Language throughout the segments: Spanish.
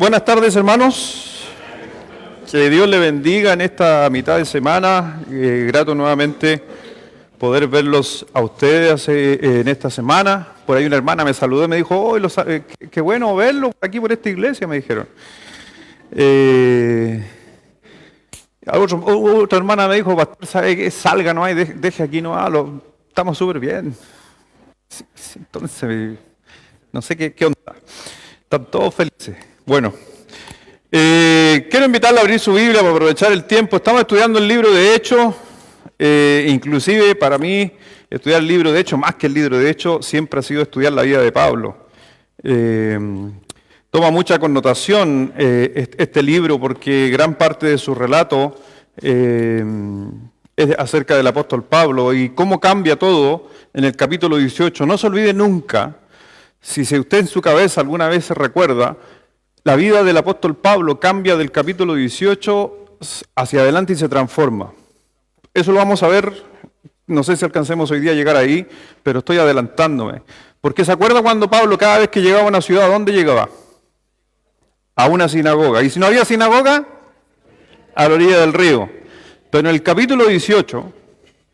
Buenas tardes, hermanos. Que Dios le bendiga en esta mitad de semana. Grato nuevamente poder verlos a ustedes en esta semana. Por ahí una hermana me saludó y me dijo, oh, qué bueno verlos aquí por esta iglesia, me dijeron. Otra hermana me dijo, pastor, ¿sabe qué? Salga nomás y deje aquí nomás, estamos súper bien. Sí, entonces, no sé qué onda. Están todos felices. Bueno, quiero invitarle a abrir su Biblia para aprovechar el tiempo. Estamos estudiando el libro de Hechos. Inclusive para mí, estudiar el libro de Hechos, más que el libro de Hechos, siempre ha sido estudiar la vida de Pablo. Toma mucha connotación este libro porque gran parte de su relato es acerca del apóstol Pablo y cómo cambia todo en el capítulo 18. No se olvide nunca, si usted en su cabeza alguna vez se recuerda, la vida del apóstol Pablo cambia del capítulo 18 hacia adelante y se transforma. Eso lo vamos a ver, no sé si alcancemos hoy día a llegar ahí, pero estoy adelantándome. Porque ¿se acuerda cuando Pablo cada vez que llegaba a una ciudad, ¿a dónde llegaba? A una sinagoga. Y si no había sinagoga, a la orilla del río. Pero en el capítulo 18,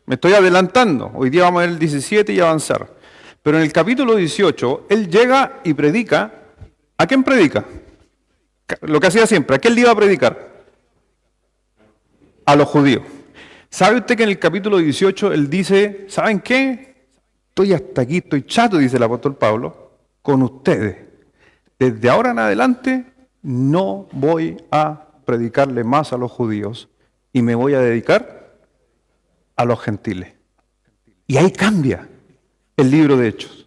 me estoy adelantando, hoy día vamos a ver el 17 y avanzar. Pero en el capítulo 18, él llega y predica. ¿A quién predica? Lo que hacía siempre. ¿A quién le iba a predicar? A los judíos. ¿Sabe usted que en el capítulo 18 él dice, ¿saben qué? Estoy hasta aquí, estoy chato, dice el apóstol Pablo, con ustedes. Desde ahora en adelante no voy a predicarle más a los judíos y me voy a dedicar a los gentiles. Y ahí cambia el libro de Hechos.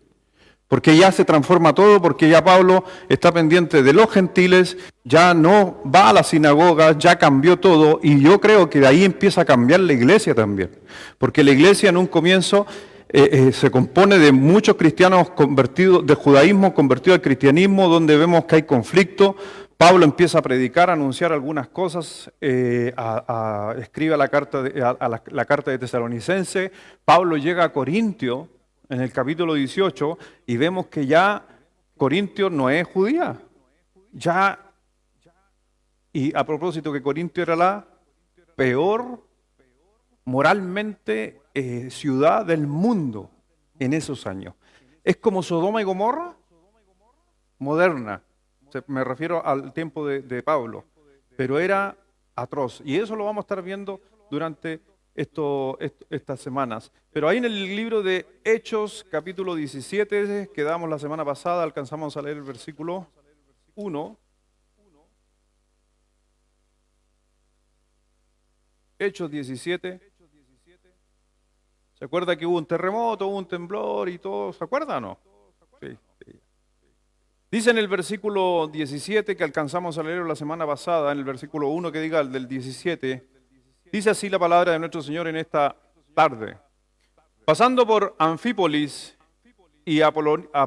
Porque ya se transforma todo, porque ya Pablo está pendiente de los gentiles, ya no va a la sinagoga, ya cambió todo, y yo creo que de ahí empieza a cambiar la iglesia también. Porque la iglesia en un comienzo se compone de muchos cristianos convertidos, de judaísmo convertido al cristianismo, donde vemos que hay conflicto. Pablo empieza a predicar, a anunciar algunas cosas, escribe la carta de Tesalonicense. Pablo llega a Corintio en el capítulo 18 y vemos que ya Corintio no es judía. Y a propósito que Corintio era la peor moralmente ciudad del mundo en esos años. Es como Sodoma y Gomorra moderna. Me refiero al tiempo de Pablo, pero era atroz. Y eso lo vamos a estar viendo durante estas semanas. Pero ahí en el libro de Hechos, capítulo 17, quedamos la semana pasada, alcanzamos a leer el versículo 1. Hechos 17. ¿Se acuerda que hubo un terremoto, hubo un temblor y todo? ¿Se acuerda o no? Sí. Dice en el versículo 17 que alcanzamos a leer la semana pasada, en el versículo 1 que diga el del 17, dice así la palabra de nuestro Señor en esta tarde. Pasando por Anfípolis y Apolonía,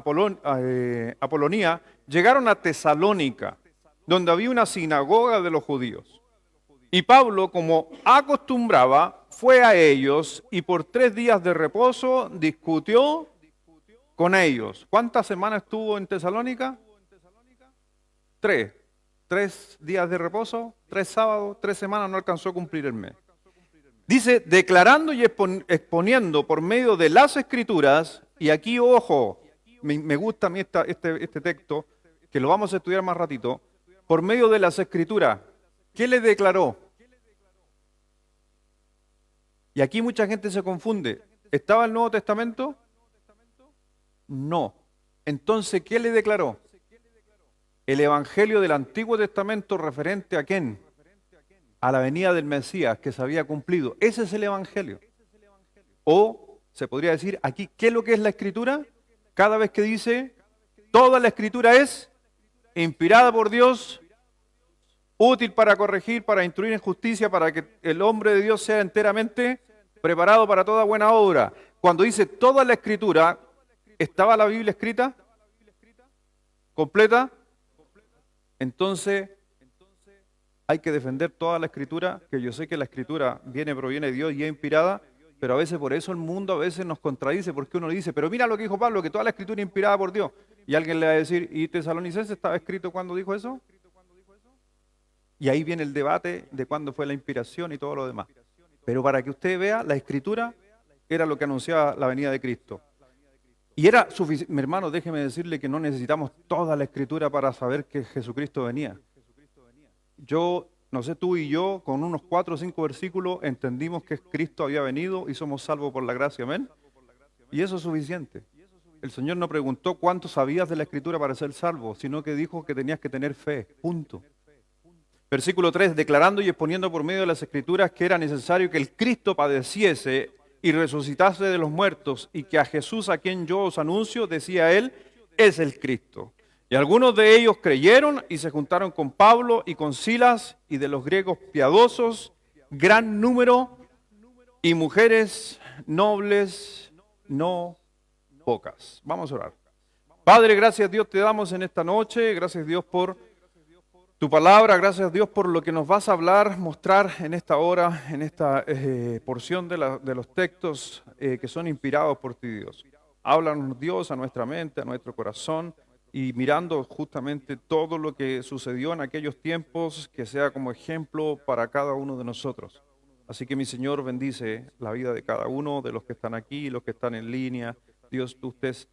llegaron a Tesalónica, donde había una sinagoga de los judíos. Y Pablo, como acostumbraba, fue a ellos y por 3 días de reposo discutió con ellos. ¿Cuántas semanas estuvo en Tesalónica? 3. 3 días de reposo, 3 sábados, 3 semanas, no alcanzó a cumplir el mes. Dice, declarando y exponiendo por medio de las Escrituras, y aquí, ojo, me gusta a mí este texto, que lo vamos a estudiar más ratito, por medio de las Escrituras. ¿Qué le declaró? Y aquí mucha gente se confunde. ¿Estaba el Nuevo Testamento? No. Entonces, ¿qué le declaró? El Evangelio del Antiguo Testamento referente a ¿quién? A la venida del Mesías que se había cumplido. Ese es el Evangelio. O se podría decir aquí, ¿qué es lo que es la Escritura? Cada vez que dice, toda la Escritura es inspirada por Dios, útil para corregir, para instruir en justicia, para que el hombre de Dios sea enteramente preparado para toda buena obra. Cuando dice toda la Escritura, ¿estaba la Biblia escrita? ¿Completa? Entonces, hay que defender toda la Escritura, que yo sé que la Escritura proviene de Dios y es inspirada, pero a veces por eso el mundo a veces nos contradice, porque uno dice, pero mira lo que dijo Pablo, que toda la Escritura es inspirada por Dios. Y alguien le va a decir, ¿y Tesalonicenses estaba escrito cuando dijo eso? Y ahí viene el debate de cuándo fue la inspiración y todo lo demás. Pero para que usted vea, la Escritura era lo que anunciaba la venida de Cristo. Y era suficiente, mi hermano, déjeme decirle que no necesitamos toda la Escritura para saber que Jesucristo venía. Yo, no sé tú y yo, con unos 4 o 5 versículos entendimos que Cristo había venido y somos salvos por la gracia, amén. Y eso es suficiente. El Señor no preguntó cuánto sabías de la Escritura para ser salvo, sino que dijo que tenías que tener fe, punto. Versículo 3, declarando y exponiendo por medio de las Escrituras que era necesario que el Cristo padeciese y resucitase de los muertos, y que a Jesús, a quien yo os anuncio, decía él, es el Cristo. Y algunos de ellos creyeron y se juntaron con Pablo y con Silas, y de los griegos piadosos, gran número, y mujeres nobles, no pocas. Vamos a orar. Padre, gracias Dios te damos en esta noche, gracias Dios por tu palabra, gracias Dios por lo que nos vas a hablar, mostrar en esta hora, en esta porción de los textos que son inspirados por ti, Dios. Háblanos, Dios, a nuestra mente, a nuestro corazón, y mirando justamente todo lo que sucedió en aquellos tiempos, que sea como ejemplo para cada uno de nosotros. Así que mi Señor bendice la vida de cada uno de los que están aquí, los que están en línea. Dios, tú estés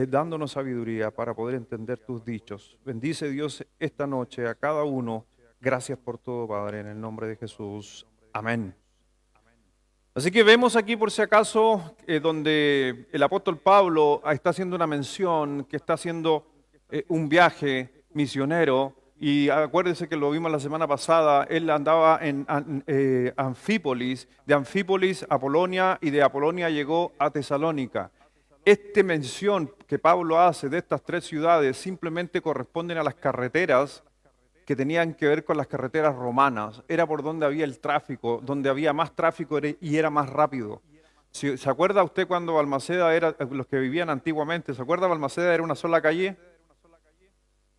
dándonos sabiduría para poder entender tus dichos. Bendice Dios esta noche a cada uno. Gracias por todo, Padre, en el nombre de Jesús. Amén. Así que vemos aquí, por si acaso, donde el apóstol Pablo está haciendo una mención, que está haciendo un viaje misionero, y acuérdense que lo vimos la semana pasada, él andaba en Anfípolis, de Anfípolis a Polonia, y de Apolonia llegó a Tesalónica. Esta mención que Pablo hace de estas 3 ciudades simplemente corresponden a las carreteras que tenían que ver con las carreteras romanas. Era por donde había el tráfico, donde había más tráfico y era más rápido. ¿Se acuerda usted cuando Balmaceda era, los que vivían antiguamente, ¿se acuerda? Balmaceda era una sola calle.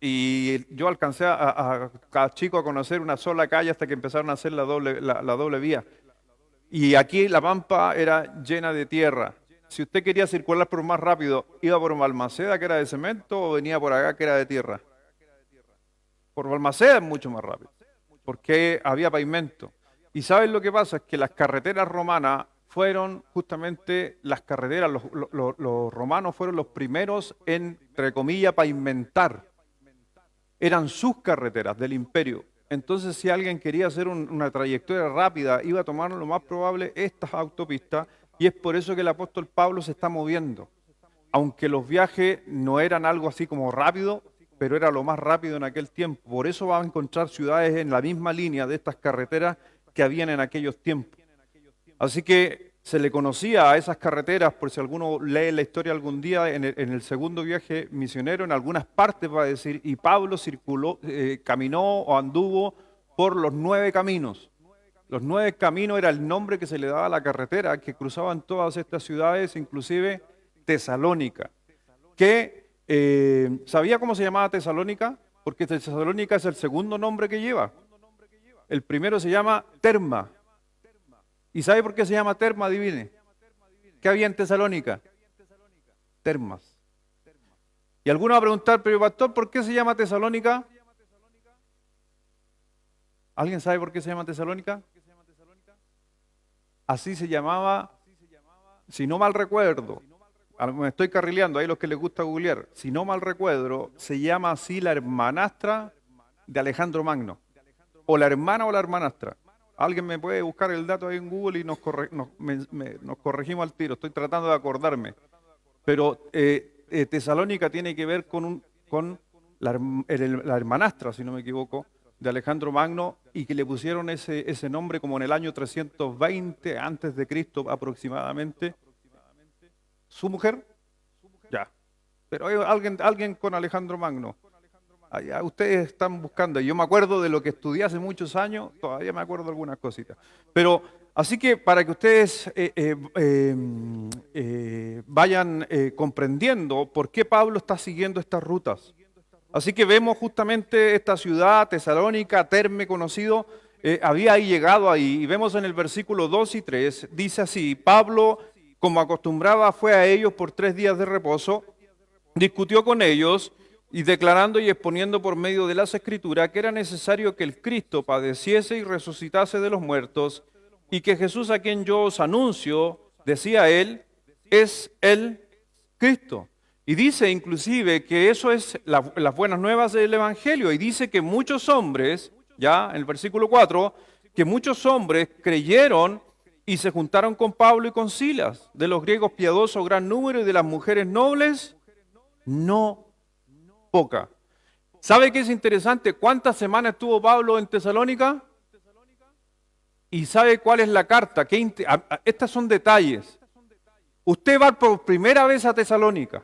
Y yo alcancé a chico a conocer una sola calle hasta que empezaron a hacer la doble vía. Y aquí la pampa era llena de tierra. Si usted quería circular por más rápido, ¿iba por Balmaceda, que era de cemento, o venía por acá, que era de tierra? Por Balmaceda es mucho más rápido, porque había pavimento. ¿Y saben lo que pasa? Es que las carreteras romanas fueron justamente las carreteras, los romanos fueron los primeros en, entre comillas, pavimentar. Eran sus carreteras del imperio. Entonces, si alguien quería hacer una trayectoria rápida, iba a tomar lo más probable estas autopistas, y es por eso que el apóstol Pablo se está moviendo. Aunque los viajes no eran algo así como rápido, pero era lo más rápido en aquel tiempo. Por eso va a encontrar ciudades en la misma línea de estas carreteras que habían en aquellos tiempos. Así que se le conocía a esas carreteras, por si alguno lee la historia algún día, en el segundo viaje misionero, en algunas partes va a decir, y Pablo circuló, caminó o anduvo por los 9 caminos. Los 9 caminos era el nombre que se le daba a la carretera, que cruzaban todas estas ciudades, inclusive Tesalónica. ¿Sabía cómo se llamaba Tesalónica? Porque Tesalónica es el segundo nombre que lleva. El primero se llama Terma. ¿Y sabe por qué se llama Terma? Adivine. ¿Qué había en Tesalónica? Termas. Y alguno va a preguntar, pero pastor, ¿por qué se llama Tesalónica? ¿Alguien sabe por qué se llama Tesalónica? Así se llamaba, si no mal recuerdo, me estoy carrileando, ahí los que les gusta googlear, si no mal recuerdo, se llama así la hermanastra de Alejandro Magno, o la hermana o la hermanastra. Alguien me puede buscar el dato ahí en Google y nos corregimos al tiro, estoy tratando de acordarme. Pero Tesalónica tiene que ver con la hermanastra, si no me equivoco, de Alejandro Magno, y que le pusieron ese nombre como en el año 320 antes de Cristo aproximadamente. ¿Su mujer? Ya. Pero hay alguien con Alejandro Magno. Allá ustedes están buscando. Yo me acuerdo de lo que estudié hace muchos años, todavía me acuerdo de algunas cositas. Pero así que para que ustedes vayan comprendiendo por qué Pablo está siguiendo estas rutas. Así que vemos justamente esta ciudad, Tesalónica, Terme conocido, había ahí llegado ahí. Y vemos en el versículo 2 y 3, dice así, Pablo, como acostumbraba, fue a ellos por 3 días de reposo, discutió con ellos y declarando y exponiendo por medio de las Escrituras que era necesario que el Cristo padeciese y resucitase de los muertos, y que Jesús, a quien yo os anuncio, decía él, es el Cristo. Y dice inclusive que eso es las buenas nuevas del Evangelio, y dice que muchos hombres, ya en el versículo 4, que muchos hombres creyeron y se juntaron con Pablo y con Silas, de los griegos piadosos gran número y de las mujeres nobles, no poca. ¿Sabe qué es interesante? ¿Cuántas semanas estuvo Pablo en Tesalónica? ¿Y sabe cuál es la carta? Estas son detalles. Usted va por primera vez a Tesalónica.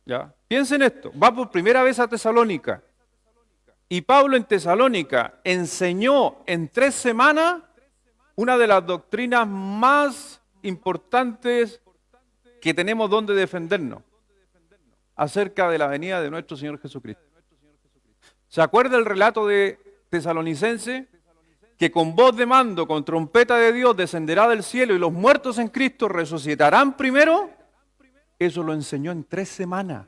¿Ya? Piensen esto, va por primera vez a Tesalónica. Y Pablo en Tesalónica enseñó en 3 semanas una de las doctrinas más importantes que tenemos donde defendernos acerca de la venida de nuestro Señor Jesucristo. ¿Se acuerda el relato de Tesalonicense? Que con voz de mando, con trompeta de Dios, descenderá del cielo y los muertos en Cristo resucitarán primero. Eso lo enseñó en 3 semanas.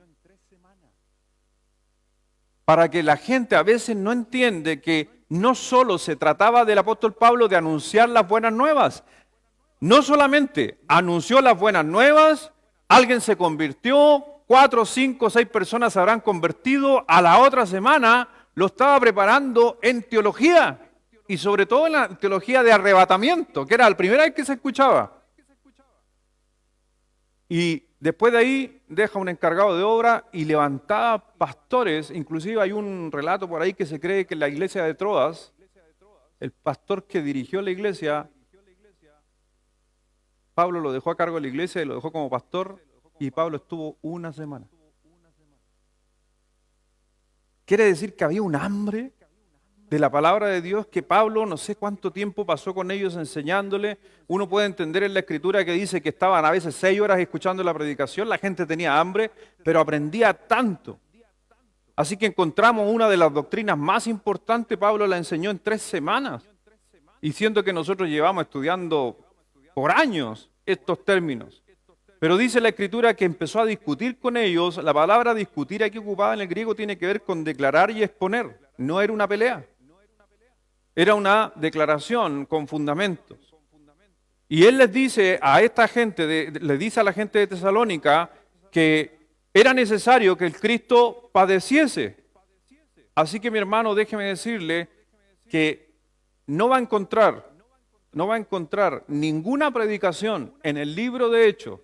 Para que la gente a veces no entiende que no solo se trataba del apóstol Pablo de anunciar las buenas nuevas. No solamente anunció las buenas nuevas, alguien se convirtió, 4, 5, 6 personas se habrán convertido, a la otra semana lo estaba preparando en teología. Y sobre todo en la teología de arrebatamiento, que era la primera vez que se escuchaba. Y después de ahí deja un encargado de obra y levantaba pastores. Inclusive hay un relato por ahí que se cree que en la iglesia de Troas, el pastor que dirigió la iglesia, Pablo lo dejó a cargo de la iglesia y lo dejó como pastor, y Pablo estuvo 1 semana. Quiere decir que había un hambre de la palabra de Dios, que Pablo no sé cuánto tiempo pasó con ellos enseñándole. Uno puede entender en la escritura que dice que estaban a veces 6 horas escuchando la predicación, la gente tenía hambre, pero aprendía tanto. Así que encontramos una de las doctrinas más importantes, Pablo la enseñó en 3 semanas, y siendo que nosotros llevamos estudiando por años estos términos. Pero dice la escritura que empezó a discutir con ellos. La palabra discutir aquí ocupada en el griego tiene que ver con declarar y exponer, no era una pelea. Era una declaración con fundamentos. Y él les dice a esta gente, les dice a la gente de Tesalónica que era necesario que el Cristo padeciese. Así que mi hermano, déjeme decirle que no va a encontrar ninguna predicación en el libro de Hechos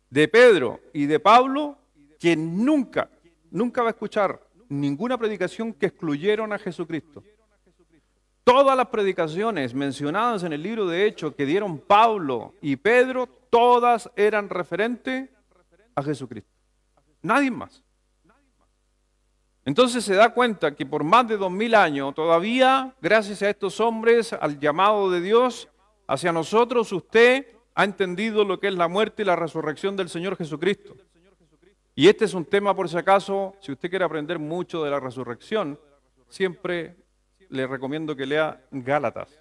de Pedro y de Pablo que nunca va a escuchar ninguna predicación que excluyeron a Jesucristo. Todas las predicaciones mencionadas en el libro de Hechos que dieron Pablo y Pedro, todas eran referentes a Jesucristo. Nadie más. Entonces se da cuenta que por más de 2000 años, todavía, gracias a estos hombres, al llamado de Dios hacia nosotros, usted ha entendido lo que es la muerte y la resurrección del Señor Jesucristo. Y este es un tema, por si acaso, si usted quiere aprender mucho de la resurrección, siempre le recomiendo que lea Gálatas.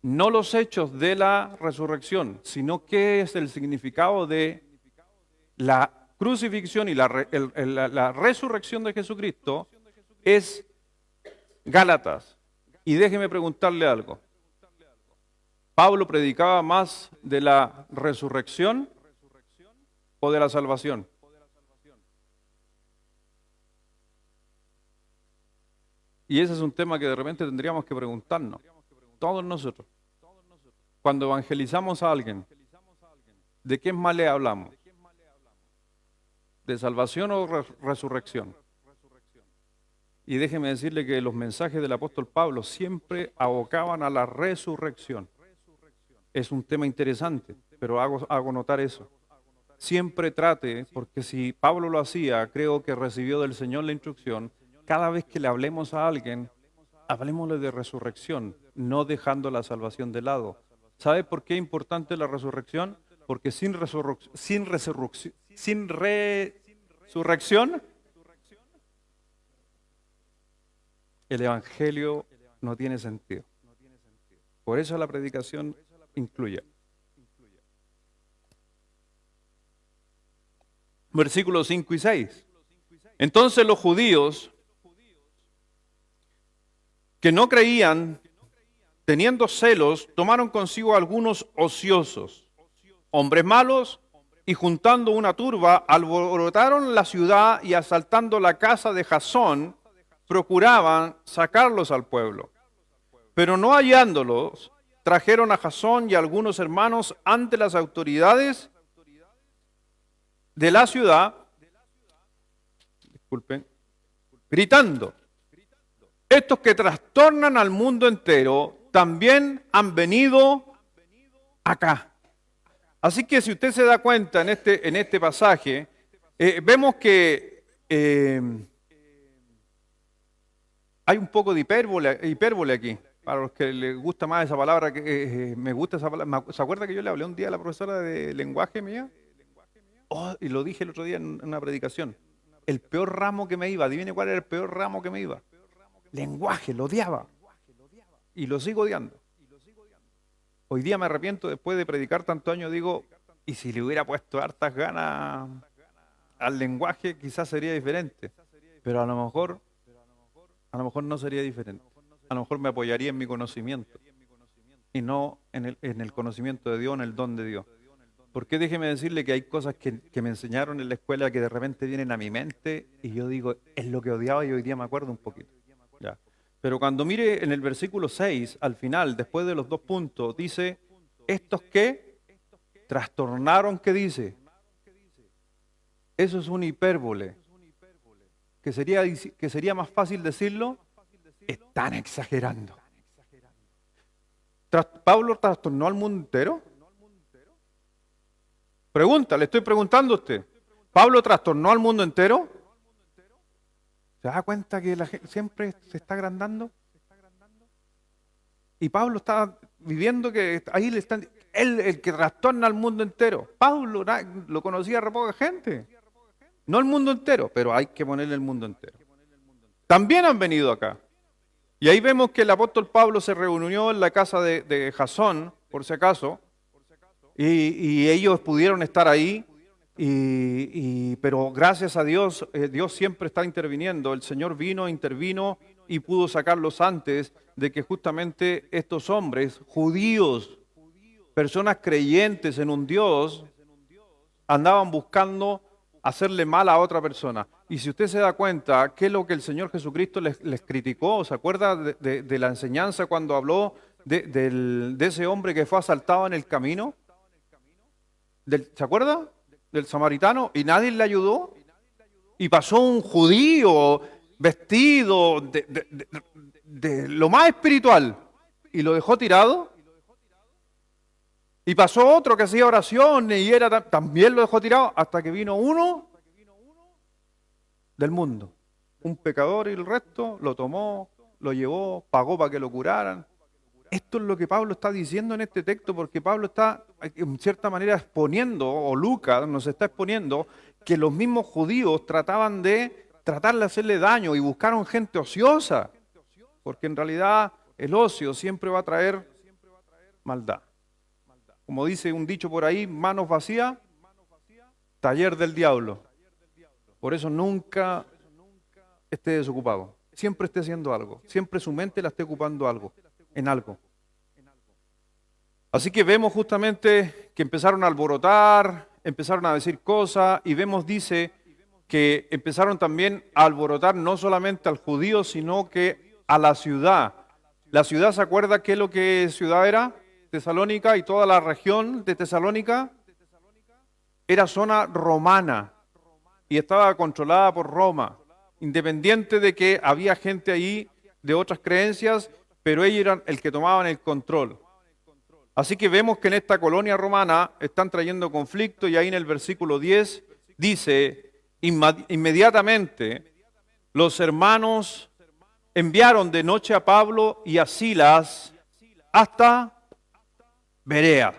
No los hechos de la resurrección, sino qué es el significado de la crucifixión y la resurrección de Jesucristo, es Gálatas. Y déjeme preguntarle algo. ¿Pablo predicaba más de la resurrección o de la salvación? Y ese es un tema que de repente tendríamos que preguntarnos, todos nosotros. Cuando evangelizamos a alguien, ¿de qué más le hablamos? ¿De salvación o resurrección? Y déjeme decirle que los mensajes del apóstol Pablo siempre abocaban a la resurrección. Es un tema interesante, pero hago notar eso. Siempre trate, porque si Pablo lo hacía, creo que recibió del Señor la instrucción, cada vez que le hablemos a alguien, hablemosle de resurrección, no dejando la salvación de lado. ¿Sabe por qué es importante la resurrección? Porque sin resurrección, el Evangelio no tiene sentido. Por eso la predicación incluye. Versículos 5 y 6. Entonces los judíos que no creían, teniendo celos, tomaron consigo algunos ociosos, hombres malos, y juntando una turba, alborotaron la ciudad y asaltando la casa de Jasón, procuraban sacarlos al pueblo. Pero no hallándolos, trajeron a Jasón y a algunos hermanos ante las autoridades de la ciudad, disculpen, gritando: estos que trastornan al mundo entero también han venido acá. Así que si usted se da cuenta en este pasaje, vemos que hay un poco de hipérbole aquí. Para los que les gusta más esa palabra, que me gusta esa palabra. ¿Se acuerda que yo le hablé un día a la profesora de lenguaje mía? Oh, y lo dije el otro día en una predicación. El peor ramo que me iba, adivine cuál era el peor ramo que me iba. Lenguaje, lo odiaba. Y lo sigo odiando. Hoy día me arrepiento, después de predicar tantos años, digo, y si le hubiera puesto hartas ganas al lenguaje, quizás sería diferente. Pero a lo mejor no sería diferente. A lo mejor me apoyaría en mi conocimiento y no en el conocimiento de Dios, en el don de Dios. Porque déjeme decirle que hay cosas que me enseñaron en la escuela que de repente vienen a mi mente y yo digo, es lo que odiaba y hoy día me acuerdo un poquito. Ya. Pero cuando mire en el versículo 6, al final, después de los 2 puntos, dice, estos que trastornaron, ¿qué dice? Eso es una hipérbole. Que sería más fácil decirlo, están exagerando. ¿Pablo trastornó al mundo entero? Pregunta, le estoy preguntando a usted. ¿Pablo trastornó al mundo entero? ¿Se da cuenta que la gente siempre se está agrandando? Y Pablo está viviendo que ahí le están, él el que trastorna al mundo entero. Pablo lo conocía re poca gente. No el mundo entero, pero hay que ponerle el mundo entero. También han venido acá. Y ahí vemos que el apóstol Pablo se reunió en la casa de Jasón, por si acaso, y ellos pudieron estar ahí, pero gracias a Dios, Dios siempre está interviniendo. El Señor intervino y pudo sacarlos antes de que justamente estos hombres, judíos, personas creyentes en un Dios, andaban buscando hacerle mal a otra persona. Y si usted se da cuenta, ¿qué es lo que el Señor Jesucristo les criticó? ¿Se acuerda de la enseñanza cuando habló de ese hombre que fue asaltado en el camino? ¿Se acuerda? Del samaritano, y nadie le ayudó. Y pasó un judío vestido de lo más espiritual y lo dejó tirado. Y pasó otro que hacía oración y también lo dejó tirado hasta que vino uno del mundo, un pecador, y el resto lo tomó, lo llevó, pagó para que lo curaran. Esto es lo que Pablo está diciendo en este texto, porque Pablo está en cierta manera exponiendo, o Lucas nos está exponiendo, que los mismos judíos trataban de hacerle daño y buscaron gente ociosa, porque en realidad el ocio siempre va a traer maldad. Como dice un dicho por ahí, manos vacías, taller del diablo. Por eso nunca esté desocupado, siempre esté haciendo algo, siempre su mente la esté ocupando en algo. Así que vemos justamente que empezaron a alborotar, empezaron a decir cosas, y dice que empezaron también a alborotar no solamente al judío, sino que a la ciudad. La ciudad, ¿se acuerda qué es lo que ciudad era? Tesalónica, y toda la región de Tesalónica era zona romana y estaba controlada por Roma, independiente de que había gente ahí de otras creencias, pero ellos eran el que tomaban el control. Así que vemos que en esta colonia romana están trayendo conflicto, y ahí en el versículo 10 dice, inmediatamente los hermanos enviaron de noche a Pablo y a Silas hasta Berea.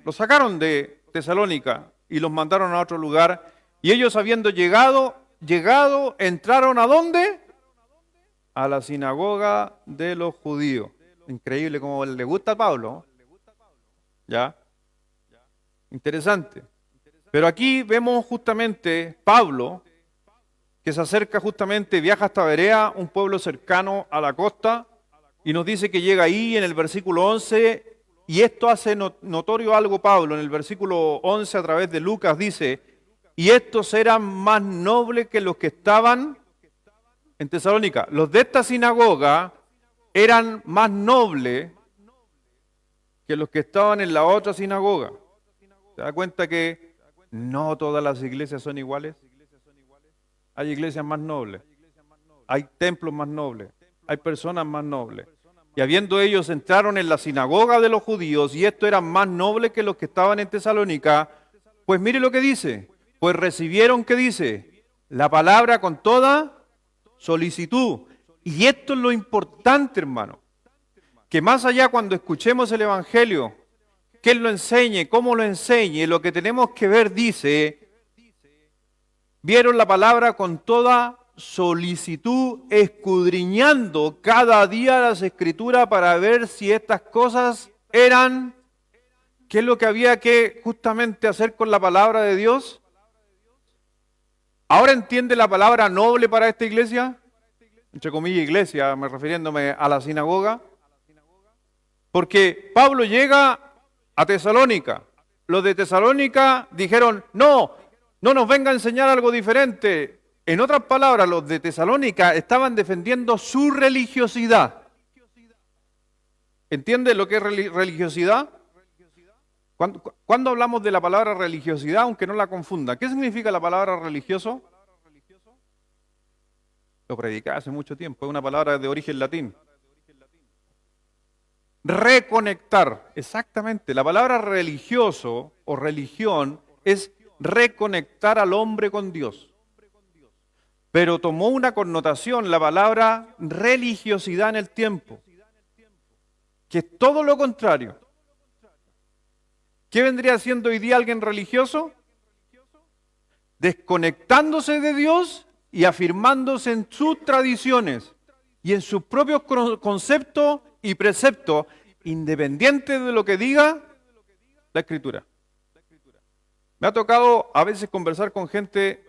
Los sacaron de Tesalónica y los mandaron a otro lugar, y ellos habiendo llegado, entraron ¿a dónde? A la sinagoga de los judíos. Increíble como le gusta a Pablo. ¿Ya? Interesante. Pero aquí vemos justamente Pablo que se acerca justamente, viaja hasta Berea, un pueblo cercano a la costa, y nos dice que llega ahí en el versículo 11, y esto hace notorio algo Pablo. En el versículo 11 a través de Lucas dice, y estos eran más nobles que los que estaban en Tesalónica. Los de esta sinagoga eran más nobles que los que estaban en la otra sinagoga. ¿Se da cuenta que no todas las iglesias son iguales? Hay iglesias más nobles, hay templos más nobles, hay personas más nobles. Y habiendo ellos entraron en la sinagoga de los judíos, y esto eran más nobles que los que estaban en Tesalónica, pues mire lo que dice, pues recibieron, ¿qué dice? La palabra con toda solicitud. Y esto es lo importante, hermano, que más allá cuando escuchemos el Evangelio, que Él lo enseñe, cómo lo enseñe, lo que tenemos que ver dice, vieron la palabra con toda solicitud, escudriñando cada día las Escrituras para ver si estas cosas eran, ¿qué es lo que había que justamente hacer con la palabra de Dios? ¿Ahora entiende la palabra noble para esta iglesia? Entre comillas iglesia, me refiriéndome a la sinagoga. Porque Pablo llega a Tesalónica. Los de Tesalónica dijeron, no nos venga a enseñar algo diferente. En otras palabras, los de Tesalónica estaban defendiendo su religiosidad. ¿Entiende lo que es religiosidad? ¿Cuándo hablamos de la palabra religiosidad, aunque no la confunda? ¿Qué significa la palabra religioso? Lo prediqué hace mucho tiempo, es una palabra de origen latín. Reconectar, exactamente. La palabra religioso o religión es reconectar al hombre con Dios. Pero tomó una connotación la palabra religiosidad en el tiempo, que es todo lo contrario. ¿Qué vendría siendo hoy día alguien religioso? Desconectándose de Dios y afirmándose en sus tradiciones y en sus propios conceptos y preceptos, independientes de lo que diga la Escritura. Me ha tocado a veces conversar con gente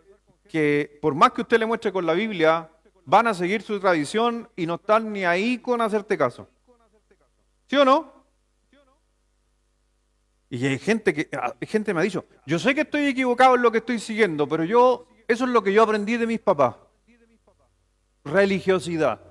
que por más que usted le muestre con la Biblia, van a seguir su tradición y no están ni ahí con hacerte caso. ¿Sí o no? Y hay gente me ha dicho, yo sé que estoy equivocado en lo que estoy siguiendo, pero eso es lo que yo aprendí de mis papás. Religiosidad.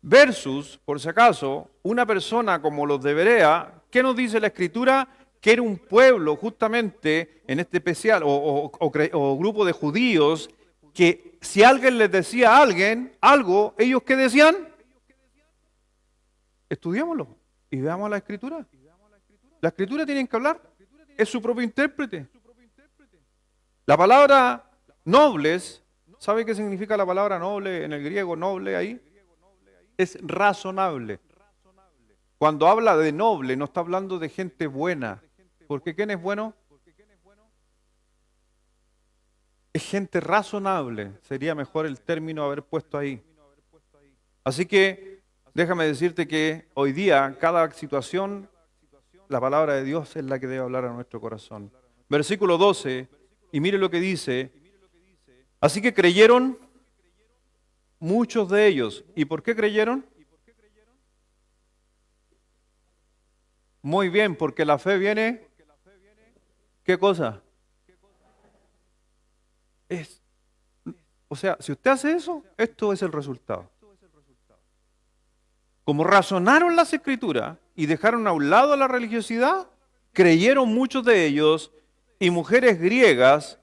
Versus, por si acaso, una persona como los de Berea, ¿qué nos dice la Escritura? Que era un pueblo justamente en este especial o grupo de judíos que si alguien les decía a alguien algo, ¿ellos qué decían? Estudiémoslo y veamos la Escritura. La Escritura tienen que hablar, es su propio intérprete. La palabra nobles, ¿sabe qué significa la palabra noble en el griego, noble ahí? Es razonable. Cuando habla de noble, no está hablando de gente buena. Porque ¿quién es bueno? Es gente razonable. Sería mejor el término haber puesto ahí. Así que déjame decirte que hoy día, cada situación, la palabra de Dios es la que debe hablar a nuestro corazón. Versículo 12, y mire lo que dice. Así que creyeron muchos de ellos. ¿Y por qué creyeron? Muy bien, porque la fe viene, ¿qué cosa? O sea, si usted hace eso, esto es el resultado. Como razonaron las Escrituras y dejaron a un lado la religiosidad, creyeron muchos de ellos y mujeres griegas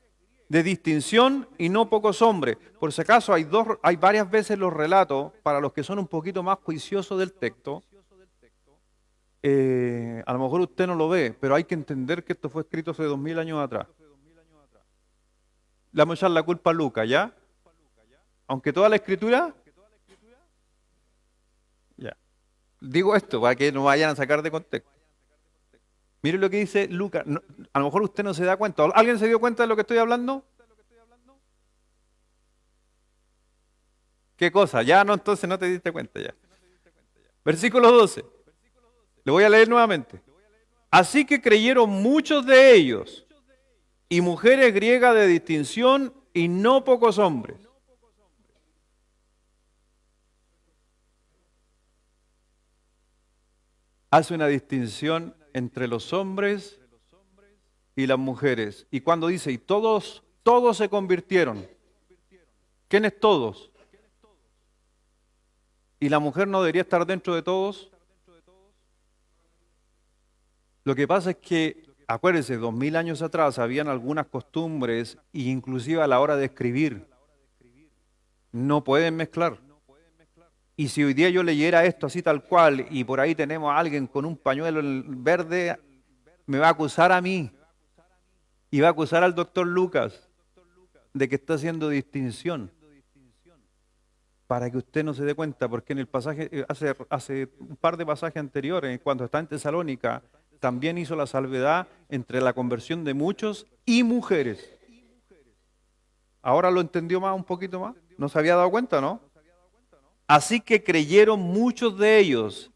de distinción y no pocos hombres. Por si acaso hay varias veces los relatos, para los que son un poquito más juiciosos del texto, a lo mejor usted no lo ve, pero hay que entender que esto fue escrito hace 2000 años atrás. Le vamos a echar la culpa a Lucas, ¿ya? Aunque toda la Escritura... Ya. Digo esto para que no vayan a sacar de contexto. Mire lo que dice Lucas. No, a lo mejor usted no se da cuenta. ¿Alguien se dio cuenta de lo que estoy hablando? ¿Qué cosa? Ya no, entonces no te diste cuenta ya. Versículo 12. Le voy a leer nuevamente. Así que creyeron muchos de ellos y mujeres griegas de distinción y no pocos hombres. Hace una distinción entre los hombres y las mujeres. Y cuando dice, y todos se convirtieron. ¿Quiénes todos? ¿Y la mujer no debería estar dentro de todos? Lo que pasa es que, acuérdense, 2000 años atrás habían algunas costumbres, e inclusive a la hora de escribir, no pueden mezclar. Y si hoy día yo leyera esto así tal cual, y por ahí tenemos a alguien con un pañuelo verde, me va a acusar a mí, y va a acusar al doctor Lucas de que está haciendo distinción. Para que usted no se dé cuenta, porque en el pasaje, hace un par de pasajes anteriores, cuando está en Tesalónica, también hizo la salvedad entre la conversión de muchos y mujeres. Ahora lo entendió más, un poquito más. ¿No se había dado cuenta, no? Así que creyeron muchos de ellos,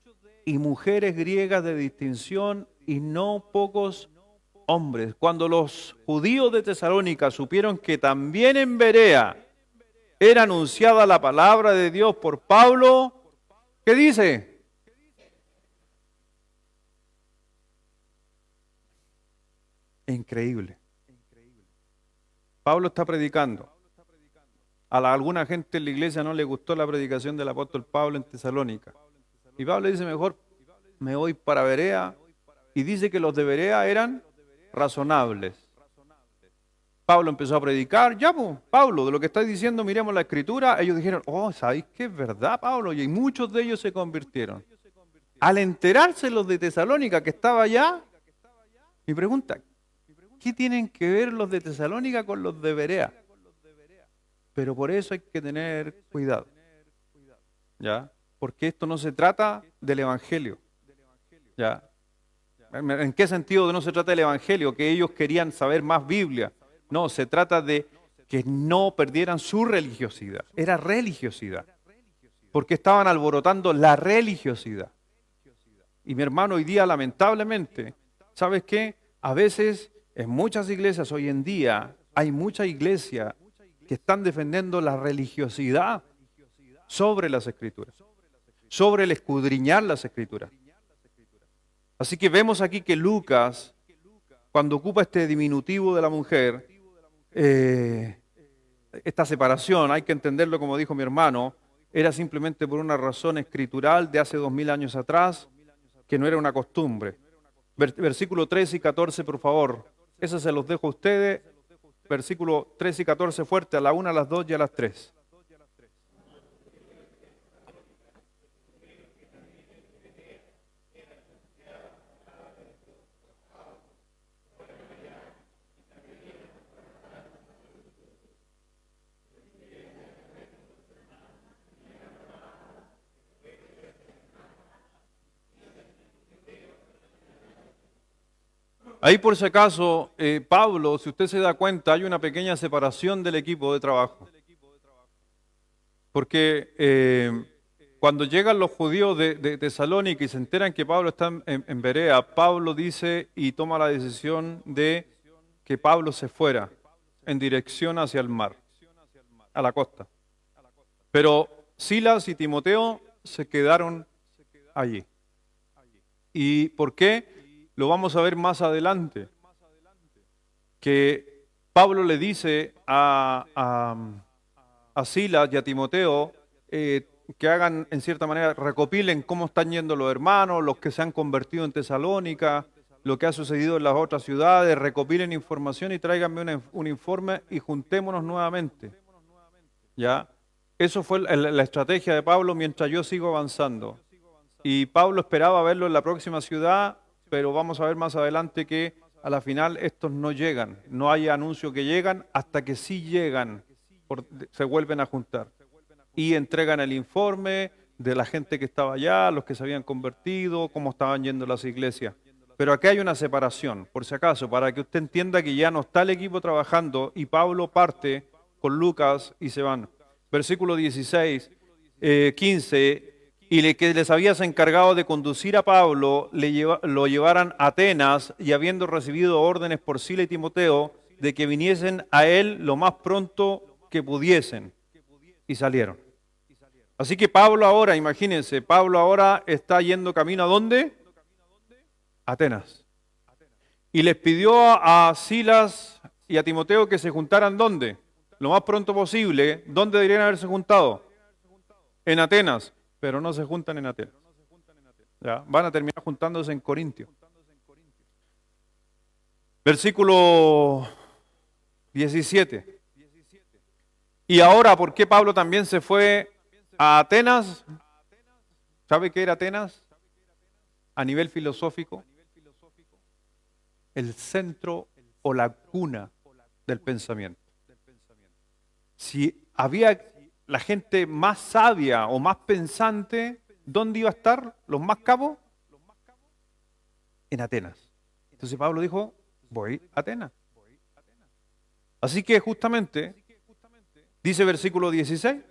y mujeres griegas de distinción, y no pocos hombres. Cuando los judíos de Tesalónica supieron que también en Berea era anunciada la palabra de Dios por Pablo, ¿qué dice? Increíble. Pablo está predicando. Alguna gente en la iglesia no le gustó la predicación del apóstol Pablo en Tesalónica. Y Pablo dice, mejor me voy para Berea. Y dice que los de Berea eran razonables. Pablo empezó a predicar, ya pues, Pablo, de lo que estás diciendo, miremos la escritura. Ellos dijeron, oh, ¿sabéis qué es verdad, Pablo? Y muchos de ellos se convirtieron. Al enterarse los de Tesalónica que estaba allá, mi pregunta, ¿qué tienen que ver los de Tesalónica con los de Berea? Pero por eso hay que tener cuidado, ¿ya? Porque esto no se trata del Evangelio, ¿ya? ¿En qué sentido no se trata del Evangelio? Que ellos querían saber más Biblia. No, se trata de que no perdieran su religiosidad. Era religiosidad. Porque estaban alborotando la religiosidad. Y mi hermano, hoy día, lamentablemente, ¿sabes qué? A veces, en muchas iglesias hoy en día, hay muchas iglesias que están defendiendo la religiosidad sobre las Escrituras, sobre el escudriñar las Escrituras. Así que vemos aquí que Lucas, cuando ocupa este diminutivo de la mujer, esta separación, hay que entenderlo como dijo mi hermano, era simplemente por una razón escritural de hace 2000 años atrás, que no era una costumbre. Versículo 13 y 14, por favor. Eso se los dejo a ustedes. Versículo 13 y 14 fuerte, a la 1, a las 2 y a las 3. Ahí por si acaso, Pablo, si usted se da cuenta, hay una pequeña separación del equipo de trabajo. Porque cuando llegan los judíos de Tesalónica y se enteran que Pablo está en Berea, Pablo dice y toma la decisión de que Pablo se fuera en dirección hacia el mar, a la costa. Pero Silas y Timoteo se quedaron allí. ¿Y por qué? Lo vamos a ver más adelante, que Pablo le dice a Silas y a Timoteo que hagan, en cierta manera, recopilen cómo están yendo los hermanos, los que se han convertido en Tesalónica, lo que ha sucedido en las otras ciudades, recopilen información y tráiganme un informe y juntémonos nuevamente. ¿Ya? Eso fue la estrategia de Pablo mientras yo sigo avanzando. Y Pablo esperaba verlo en la próxima ciudad, pero vamos a ver más adelante que a la final estos no llegan, no hay anuncio que llegan hasta que sí llegan, se vuelven a juntar y entregan el informe de la gente que estaba allá, los que se habían convertido, cómo estaban yendo las iglesias. Pero aquí hay una separación, por si acaso, para que usted entienda que ya no está el equipo trabajando y Pablo parte con Lucas y se van. Versículo 16, 15, y que les habías encargado de conducir a Pablo, lo llevaran a Atenas, y habiendo recibido órdenes por Silas y Timoteo, de que viniesen a él lo más pronto que pudiesen. Y salieron. Así que Pablo ahora, imagínense, Pablo ahora está yendo camino ¿a dónde? Atenas. Y les pidió a Silas y a Timoteo que se juntaran ¿dónde? Lo más pronto posible. ¿Dónde deberían haberse juntado? En Atenas. Pero no se juntan en Atenas. ¿Ya? Van a terminar juntándose en Corintio. Versículo 17. Y ahora, ¿por qué Pablo también se fue a Atenas? ¿Sabe qué era Atenas? A nivel filosófico, el centro o la cuna del pensamiento. Si había la gente más sabia o más pensante, ¿dónde iba a estar? ¿Los más cabos? En Atenas. Entonces Pablo dijo, voy a Atenas. Así que justamente, dice versículo 16,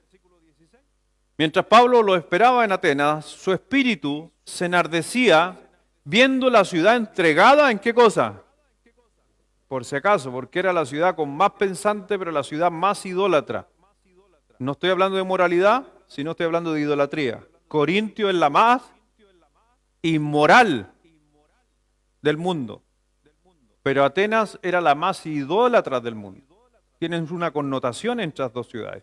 mientras Pablo lo esperaba en Atenas, su espíritu se enardecía viendo la ciudad entregada ¿en qué cosa? Por si acaso, porque era la ciudad con más pensante, pero la ciudad más idólatra. No estoy hablando de moralidad, sino estoy hablando de idolatría. Corintio es la más inmoral del mundo, pero Atenas era la más idólatra del mundo. Tienen una connotación entre las dos ciudades.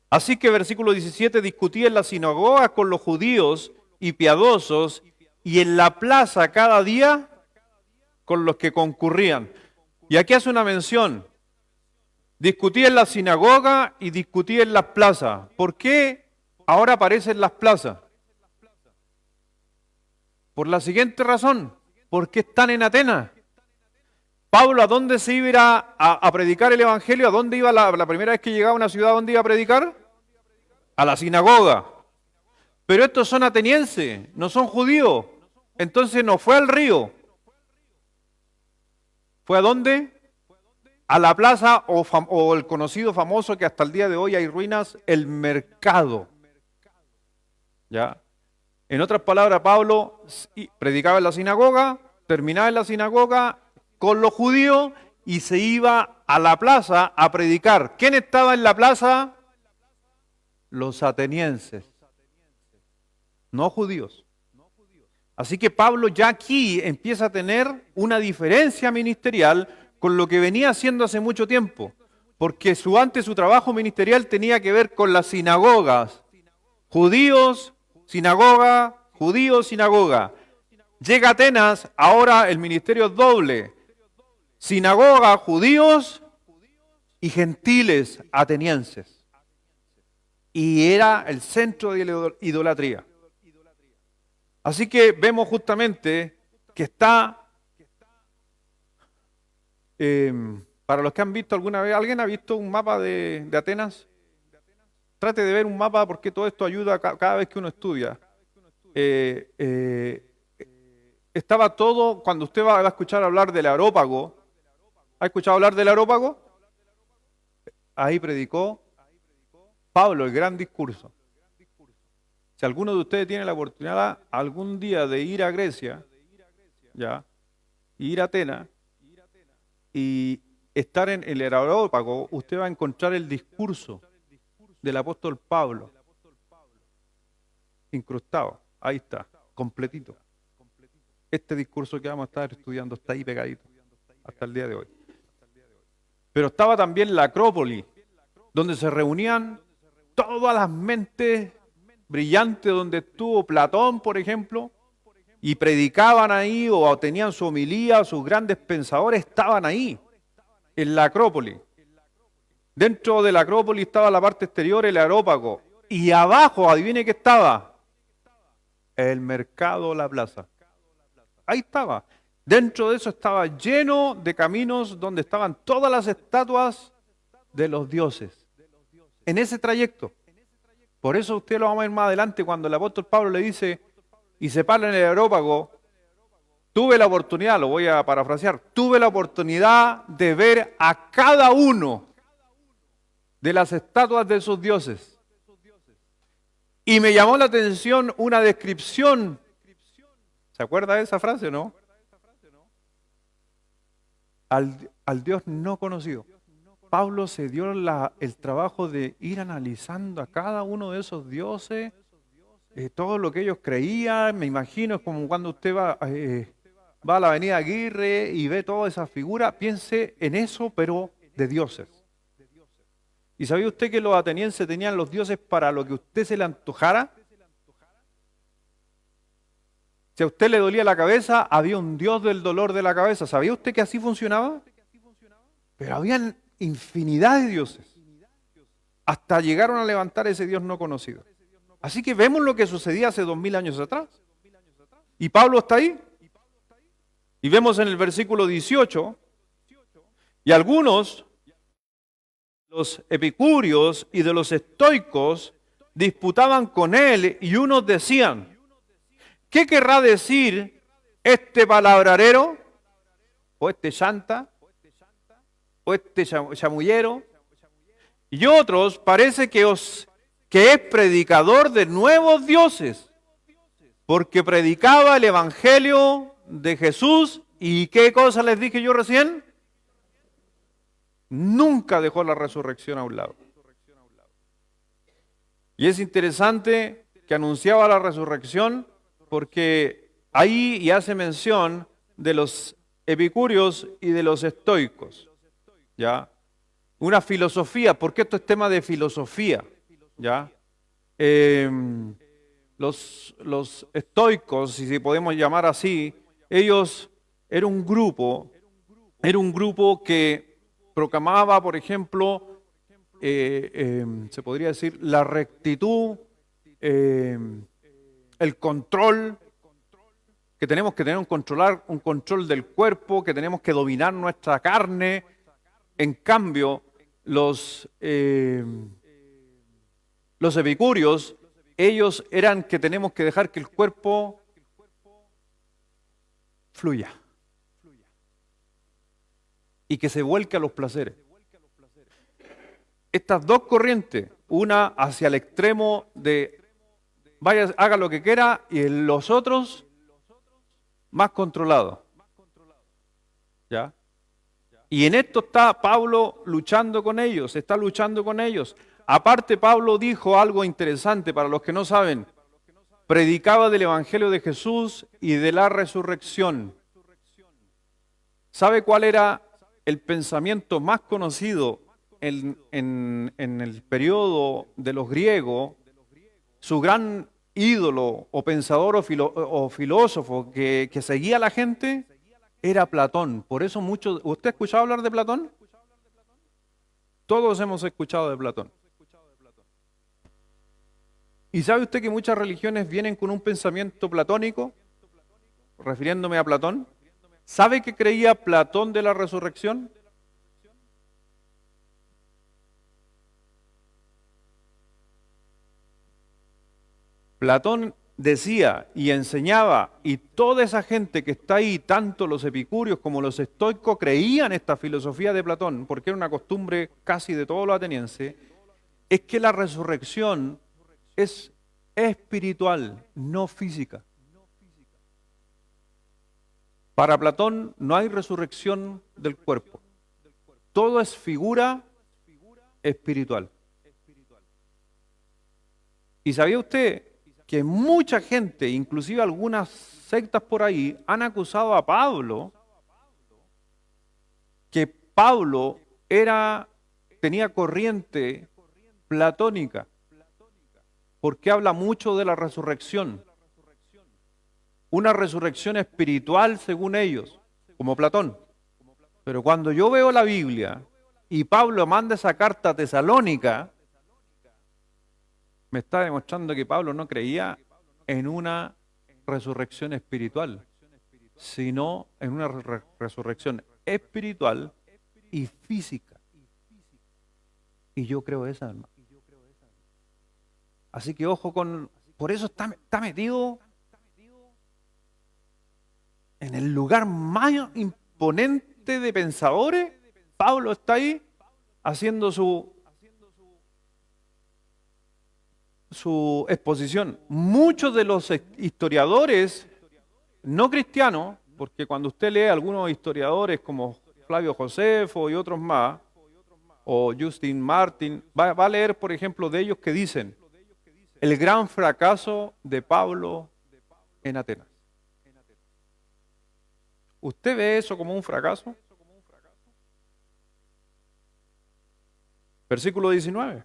Así que versículo 17, discutía en la sinagoga con los judíos y piadosos y en la plaza cada día con los que concurrían. Y aquí hace una mención. Discutía en la sinagoga y discutía en las plazas. ¿Por qué ahora aparecen las plazas? Por la siguiente razón. Porque están en Atenas. Pablo, ¿a dónde se iba a ir a predicar el evangelio? ¿A dónde iba la primera vez que llegaba a una ciudad? ¿A dónde iba a predicar? A la sinagoga. Pero estos son atenienses, no son judíos. Entonces no fue al río. ¿Fue a dónde? A la plaza o el conocido famoso que hasta el día de hoy hay ruinas, el mercado. ¿Ya? En otras palabras, Pablo predicaba en la sinagoga, terminaba en la sinagoga con los judíos y se iba a la plaza a predicar. ¿Quién estaba en la plaza? Los atenienses, no judíos. Así que Pablo ya aquí empieza a tener una diferencia ministerial con lo que venía haciendo hace mucho tiempo, porque antes su trabajo ministerial tenía que ver con las sinagogas. Judíos, sinagoga, judíos, sinagoga. Llega a Atenas, ahora el ministerio es doble. Sinagoga, judíos y gentiles atenienses. Y era el centro de la idolatría. Así que vemos justamente que está, para los que han visto alguna vez, ¿alguien ha visto un mapa de Atenas? Trate de ver un mapa porque todo esto ayuda cada vez que uno estudia. Estaba todo, cuando usted va a escuchar hablar del Areópago, ¿ha escuchado hablar del Areópago? Ahí predicó Pablo el gran discurso. Si alguno de ustedes tiene la oportunidad algún día de ir a Grecia, ya, y ir a Atenas, y estar en el Areópago, usted va a encontrar el discurso del apóstol Pablo, incrustado, ahí está, completito. Este discurso que vamos a estar estudiando está ahí pegadito, hasta el día de hoy. Pero estaba también la Acrópolis, donde se reunían todas las mentes brillantes, donde estuvo Platón, por ejemplo, y predicaban ahí o tenían su homilía, sus grandes pensadores estaban ahí, en la Acrópolis. Dentro de la Acrópolis estaba la parte exterior, el Areópago, y abajo, adivine qué estaba, el mercado, la plaza. Ahí estaba. Dentro de eso estaba lleno de caminos donde estaban todas las estatuas de los dioses. En ese trayecto. Por eso usted lo vamos a ver más adelante cuando el apóstol Pablo le dice y se para en el Areópago, tuve la oportunidad, lo voy a parafrasear, tuve la oportunidad de ver a cada uno de las estatuas de sus dioses. Y me llamó la atención una descripción. ¿Se acuerda de esa frase o no? al Dios no conocido. Pablo se dio el trabajo de ir analizando a cada uno de esos dioses, todo lo que ellos creían. Me imagino, es como cuando usted va a la avenida Aguirre y ve toda esa figura, piense en eso, pero de dioses. ¿Y sabía usted que los atenienses tenían los dioses para lo que a usted se le antojara? Si a usted le dolía la cabeza, había un dios del dolor de la cabeza. ¿Sabía usted que así funcionaba? Pero habían infinidad de dioses. Hasta llegaron a levantar ese Dios no conocido. Así que vemos lo que sucedía hace 2000 años atrás. Y Pablo está ahí. Y vemos en el versículo 18, y algunos, los epicúreos y de los estoicos, disputaban con él y unos decían, ¿qué querrá decir este palabrarero? ¿O este chanta? ¿O este chamullero? Y otros, parece que es predicador de nuevos dioses, porque predicaba el evangelio de Jesús. ¿Y qué cosa les dije yo recién? Nunca dejó la resurrección a un lado. Y es interesante que anunciaba la resurrección, porque ahí y hace mención de los epicúreos y de los estoicos, ¿ya? Una filosofía, porque esto es tema de filosofía, ¿ya? Los estoicos, si podemos llamar así, ellos eran un grupo que proclamaba, por ejemplo, se podría decir, la rectitud, el control, que tenemos que tener un control del cuerpo, que tenemos que dominar nuestra carne. En cambio, los epicúreos, ellos eran que tenemos que dejar que el cuerpo fluya y que se vuelque a los placeres. Estas dos corrientes, una hacia el extremo de vaya, haga lo que quiera, y en los otros más controlados. ¿Ya? Y en esto está Pablo luchando con ellos, está luchando con ellos. Aparte, Pablo dijo algo interesante para los que no saben. Predicaba del Evangelio de Jesús y de la resurrección. ¿Sabe cuál era el pensamiento más conocido en el periodo de los griegos? Su gran ídolo o pensador o filósofo que seguía a la gente era Platón. Por eso muchos... ¿Usted ha escuchado hablar de Platón? Todos hemos escuchado de Platón. ¿Y sabe usted que muchas religiones vienen con un pensamiento platónico? Refiriéndome a Platón. ¿Sabe qué creía Platón de la resurrección? Platón decía y enseñaba, y toda esa gente que está ahí, tanto los epicúreos como los estoicos, creían esta filosofía de Platón, porque era una costumbre casi de todos los atenienses, es que la resurrección es espiritual, no física. Para Platón no hay resurrección del cuerpo. Todo es figura espiritual. ¿Y sabía usted que mucha gente, inclusive algunas sectas por ahí, han acusado a Pablo que Pablo tenía corriente platónica, porque habla mucho de la resurrección? Una resurrección espiritual según ellos, como Platón. Pero cuando yo veo la Biblia y Pablo manda esa carta a Tesalónica, me está demostrando que Pablo no creía en una resurrección espiritual, sino en una resurrección espiritual y física. Y yo creo esa, hermano. Así que ojo por eso está metido en el lugar más imponente de pensadores. Pablo está ahí haciendo su exposición. Muchos de los historiadores no cristianos, porque cuando usted lee a algunos historiadores como Flavio Josefo y otros más, o Justin Martin, va a leer, por ejemplo, de ellos que dicen, el gran fracaso de Pablo en Atenas. ¿Usted ve eso como un fracaso? Versículo 19.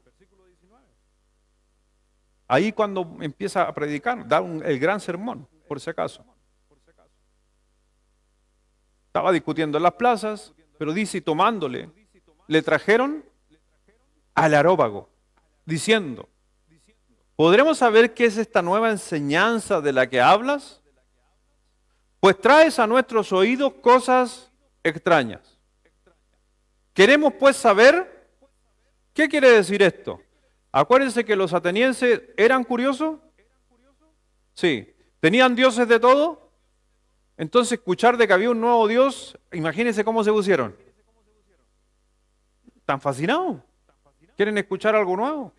Ahí cuando empieza a predicar, da el gran sermón, por si acaso. Estaba discutiendo en las plazas, pero dice, tomándole, le trajeron al Areópago, diciendo, ¿podremos saber qué es esta nueva enseñanza de la que hablas? Pues traes a nuestros oídos cosas extrañas. Queremos pues saber, ¿qué quiere decir esto? Acuérdense que los atenienses eran curiosos. Sí. ¿Tenían dioses de todo? Entonces, escuchar de que había un nuevo Dios, imagínense cómo se pusieron. ¿Tan fascinados? ¿Quieren escuchar algo nuevo?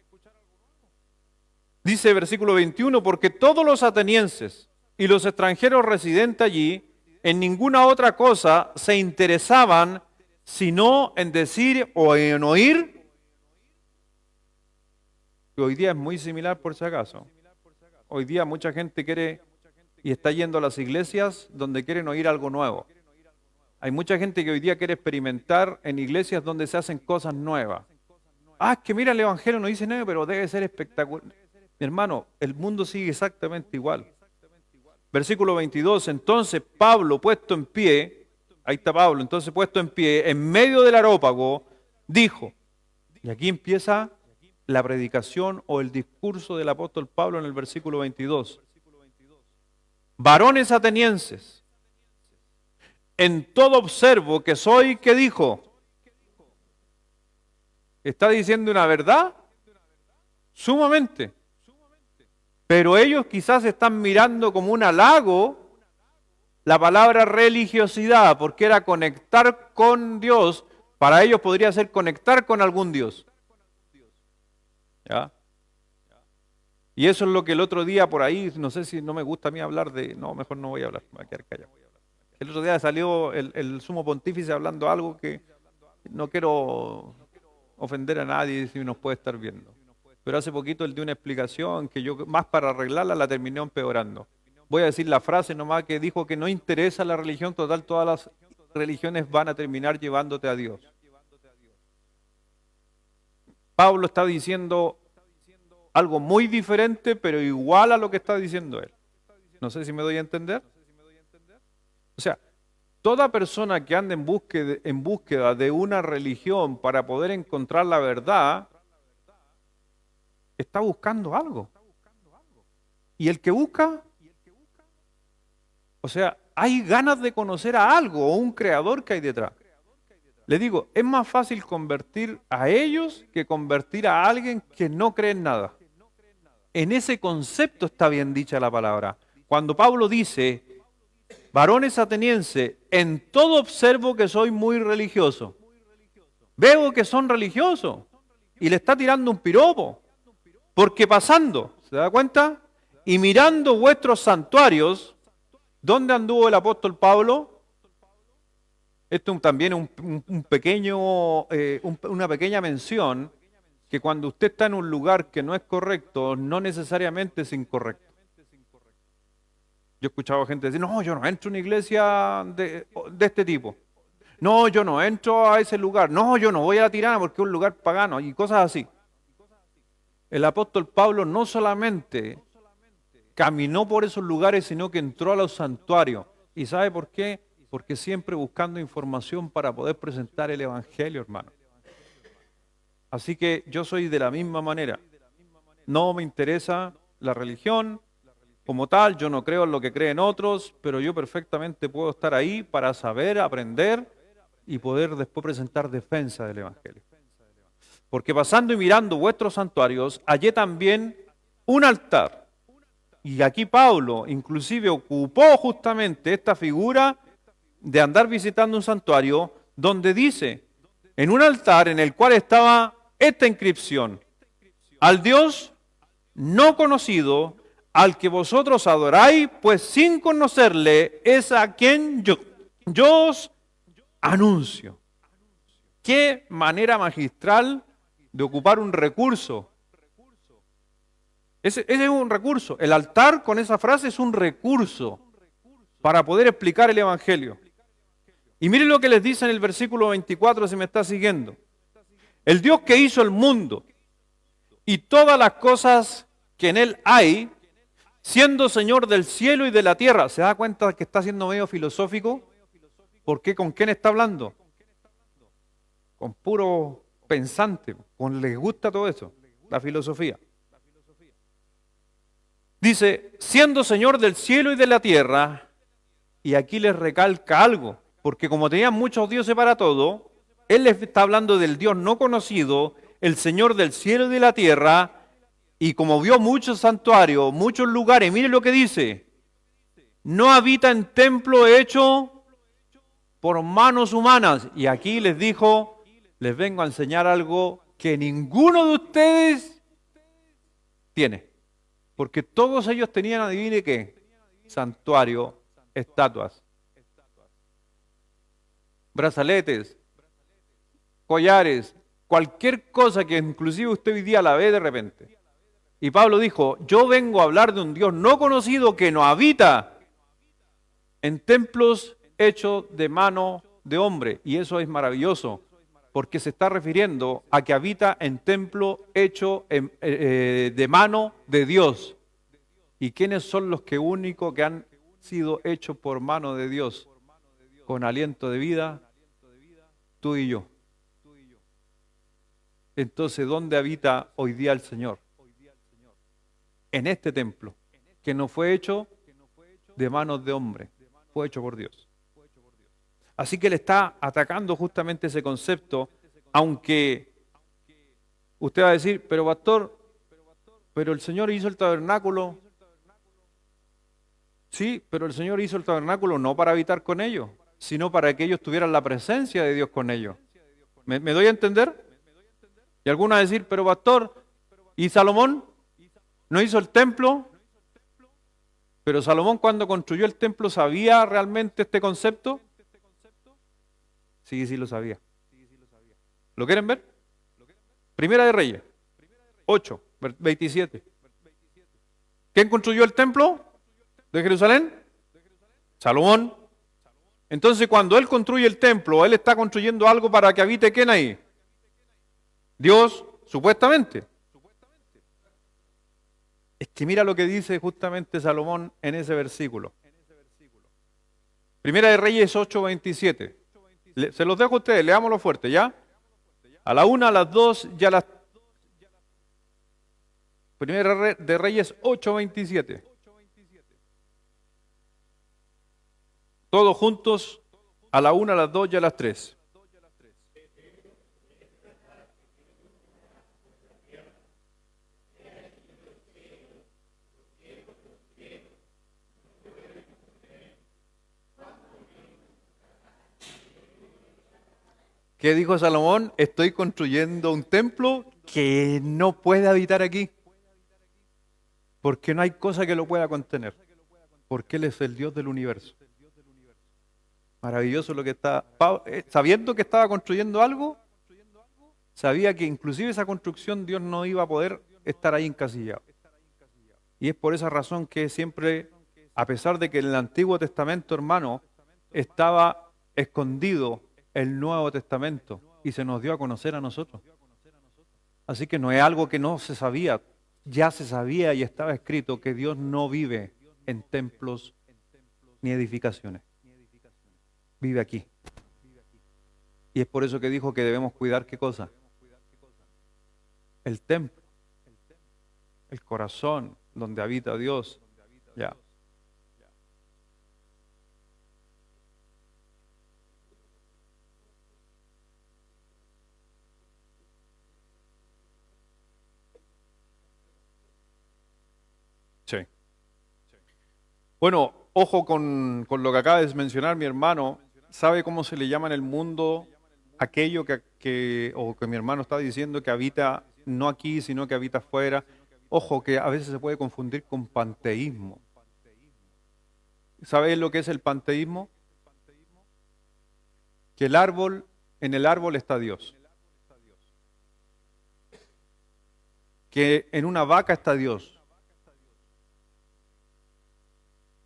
Dice versículo 21, porque todos los atenienses y los extranjeros residentes allí, en ninguna otra cosa se interesaban, sino en decir o en oír, que hoy día es muy similar por si acaso. Hoy día mucha gente quiere y está yendo a las iglesias donde quieren oír algo nuevo. Hay mucha gente que hoy día quiere experimentar en iglesias donde se hacen cosas nuevas. Ah, es que mira, el evangelio no dice nada, pero debe ser espectacular. Mi hermano, el mundo sigue exactamente igual. Versículo 22, entonces Pablo puesto en pie, ahí está Pablo, entonces puesto en pie, en medio del Areópago, dijo, y aquí empieza la predicación o el discurso del apóstol Pablo en el versículo 22. Varones atenienses, en todo observo que soy, ¿qué dijo? ¿Está diciendo una verdad? Sumamente. Pero ellos quizás están mirando como un halago la palabra religiosidad, porque era conectar con Dios. Para ellos podría ser conectar con algún Dios. ¿Ya? Y eso es lo que el otro día por ahí, no sé si no me gusta a mí hablar de... No, mejor no voy a hablar, me voy a quedar callado. El otro día salió el sumo pontífice hablando algo que no quiero ofender a nadie si nos puede estar viendo. Pero hace poquito él dio una explicación que yo, más para arreglarla, la terminé empeorando. Voy a decir la frase nomás que dijo que no interesa la religión, total, todas las religiones van a terminar llevándote a Dios. Pablo está diciendo algo muy diferente, pero igual a lo que está diciendo él. No sé si me doy a entender. O sea, toda persona que anda en búsqueda de una religión para poder encontrar la verdad, está buscando algo. Y el que busca, o sea, hay ganas de conocer a algo o un creador que hay detrás. Le digo, es más fácil convertir a ellos que convertir a alguien que no cree en nada. En ese concepto está bien dicha la palabra. Cuando Pablo dice, varones atenienses, en todo observo que soy muy religioso. Veo que son religiosos y le está tirando un piropo. Porque pasando, ¿se da cuenta? Y mirando vuestros santuarios, ¿dónde anduvo el apóstol Pablo? Esto también es una pequeña mención, que cuando usted está en un lugar que no es correcto, no necesariamente es incorrecto. Yo he escuchado gente decir, no, yo no entro en una iglesia de este tipo. No, yo no entro a ese lugar. No, yo no voy a la Tirana porque es un lugar pagano y cosas así. El apóstol Pablo no solamente caminó por esos lugares, sino que entró a los santuarios. ¿Y sabe por qué? Porque siempre buscando información para poder presentar el evangelio, hermano. Así que yo soy de la misma manera. No me interesa la religión como tal, yo no creo en lo que creen otros, pero yo perfectamente puedo estar ahí para saber, aprender y poder después presentar defensa del evangelio. Porque pasando y mirando vuestros santuarios, hallé también un altar. Y aquí Pablo inclusive ocupó justamente esta figura de andar visitando un santuario donde dice, en un altar en el cual estaba esta inscripción, al Dios no conocido, al que vosotros adoráis, pues sin conocerle es a quien yo os anuncio. Qué manera magistral de ocupar un recurso. Ese es un recurso. El altar con esa frase es un recurso para poder explicar el Evangelio. Y miren lo que les dice en el versículo 24, si me está siguiendo. El Dios que hizo el mundo y todas las cosas que en él hay, siendo Señor del cielo y de la tierra. ¿Se da cuenta que está siendo medio filosófico? ¿Por qué? ¿Con quién está hablando? Con puro pensante, con les gusta todo eso, la filosofía. Dice, siendo Señor del cielo y de la tierra, y aquí les recalca algo, porque como tenían muchos dioses para todo, Él les está hablando del Dios no conocido, el Señor del cielo y de la tierra, y como vio muchos santuarios, muchos lugares, mire lo que dice, no habita en templo hecho por manos humanas. Y aquí les dijo, les vengo a enseñar algo que ninguno de ustedes tiene. Porque todos ellos tenían, adivine qué, santuario, estatuas, brazaletes, collares, cualquier cosa que inclusive usted hoy día la ve de repente. Y Pablo dijo, yo vengo a hablar de un Dios no conocido que no habita en templos hechos de mano de hombre. Y eso es maravilloso, porque se está refiriendo a que habita en templo hecho de mano de Dios. ¿Y quiénes son los que únicos que han sido hechos por mano de Dios con aliento de vida? Tú y yo. Entonces, ¿dónde habita hoy día el Señor? En este templo, que no fue hecho de manos de hombre, fue hecho por Dios. Así que él está atacando justamente ese concepto, aunque usted va a decir, pero pastor, pero el Señor hizo el tabernáculo. Sí, pero el Señor hizo el tabernáculo no para habitar con ellos, sino para que ellos tuvieran la presencia de Dios con ellos. ¿Me doy a entender? Y algunos van a decir, pero pastor, ¿y Salomón no hizo el templo? Pero Salomón cuando construyó el templo, ¿sabía realmente este concepto? Sí, sí lo sabía. ¿Lo quieren ver? Primera de Reyes, 8, 27. ¿Quién construyó el templo de Jerusalén? Salomón. Entonces, cuando él construye el templo, él está construyendo algo para que habite ¿quién ahí? Dios, supuestamente. Es que mira lo que dice justamente Salomón en ese versículo. Primera de Reyes 8:27. Se los dejo a ustedes, leámoslo fuerte, ¿ya? A la 1, a las 2 y a las... Primera de Reyes 8:27. Todos juntos, a la 1, a las 2 y a las 3. ¿Qué dijo Salomón? Estoy construyendo un templo que no puede habitar aquí. Porque no hay cosa que lo pueda contener. Porque Él es el Dios del universo. Maravilloso lo que está... Sabiendo que estaba construyendo algo, sabía que inclusive esa construcción Dios no iba a poder estar ahí encasillado. Y es por esa razón que siempre, a pesar de que en el Antiguo Testamento, hermano, estaba escondido el Nuevo Testamento y se nos dio a conocer a nosotros. Así que no es algo que no se sabía, ya se sabía y estaba escrito que Dios no vive en templos ni edificaciones. Vive aquí. Y es por eso que dijo que debemos cuidar ¿qué cosa? El templo, el corazón donde habita Dios. Ya. Sí. Bueno, ojo con lo que acaba de mencionar mi hermano. ¿Sabe cómo se le llama en el mundo aquello que mi hermano está diciendo que habita no aquí, sino que habita afuera? Ojo, que a veces se puede confundir con panteísmo. ¿Sabe lo que es el panteísmo? que en el árbol está Dios, que en una vaca está Dios,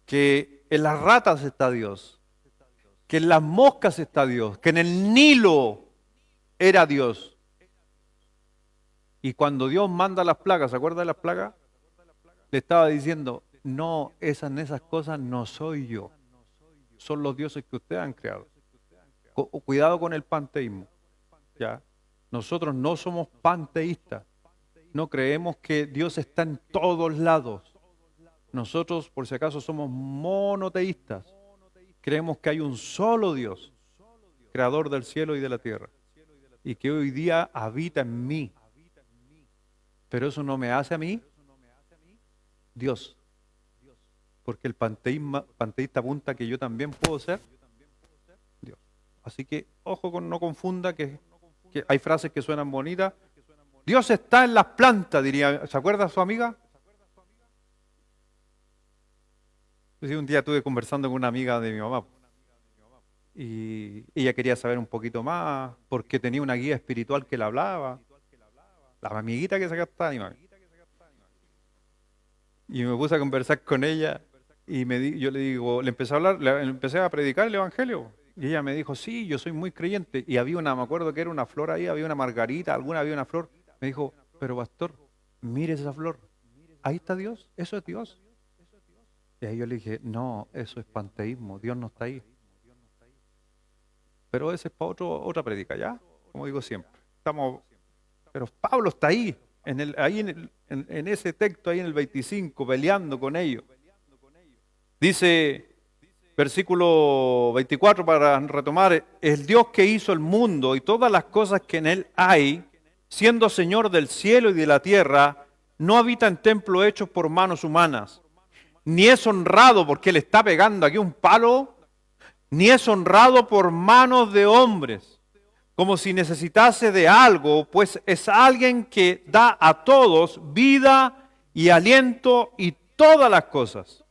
que en las ratas está Dios, que en las moscas está Dios, que en el Nilo era Dios. Y cuando Dios manda las plagas, ¿se acuerda de las plagas? Le estaba diciendo, no, en esas cosas no soy yo, son los dioses que ustedes han creado. Cuidado con el panteísmo, ¿ya? Nosotros no somos panteístas, no creemos que Dios está en todos lados. Nosotros, por si acaso, somos monoteístas. Creemos que hay un solo Dios, creador del cielo y de la tierra, y que hoy día habita en mí. Pero eso no me hace a mí Dios, porque el panteísta apunta que yo también puedo ser Dios. Así que ojo con no confunda que hay frases que suenan bonitas. Dios está en las plantas, diría. ¿Se acuerda su amiga? Yo un día estuve conversando con una amiga de mi mamá y ella quería saber un poquito más porque tenía una guía espiritual que le hablaba. La amiguita que se está, mi mamá. Y me puse a conversar con ella y yo le digo, le empecé a hablar, le empecé a predicar el evangelio. Y ella me dijo, sí, yo soy muy creyente. Y había me acuerdo que era una flor ahí, había una margarita, había una flor. Me dijo, pero pastor, mire esa flor. Ahí está Dios, eso es Dios. Y ahí yo le dije, no, eso es panteísmo, Dios no está ahí. Pero ese es para otra predica, ¿ya? Como digo siempre. Pero Pablo está ahí, en ese texto, ahí en el 25, peleando con ellos. Dice, versículo 24, para retomar, el Dios que hizo el mundo y todas las cosas que en él hay, siendo Señor del cielo y de la tierra, no habita en templos hechos por manos humanas, ni es honrado, porque le está pegando aquí un palo, ni es honrado por manos de hombres, como si necesitase de algo, pues es alguien que da a todos vida y aliento y todas las cosas.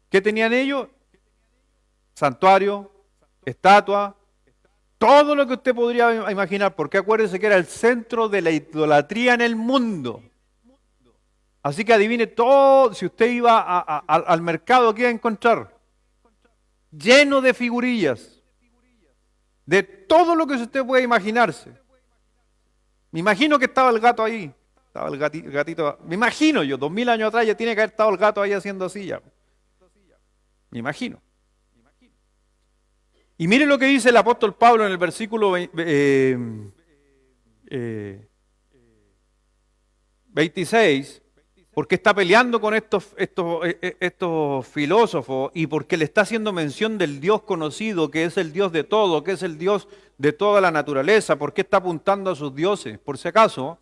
¿Qué tenían ellos? Santuario, estatua, todo lo que usted podría imaginar, porque acuérdese que era el centro de la idolatría en el mundo. Así que adivine todo, si usted iba al mercado, ¿qué iba a encontrar? Lleno de figurillas, de todo lo que usted puede imaginarse. Me imagino que estaba el gato ahí, estaba el gatito, me imagino yo, 2000 años atrás ya tiene que haber estado el gato ahí haciendo así ya. Me imagino. Y mire lo que dice el apóstol Pablo en el versículo 26, porque está peleando con estos filósofos y porque le está haciendo mención del Dios conocido, que es el Dios de todo, que es el Dios de toda la naturaleza. ¿Por qué está apuntando a sus dioses? Por si acaso,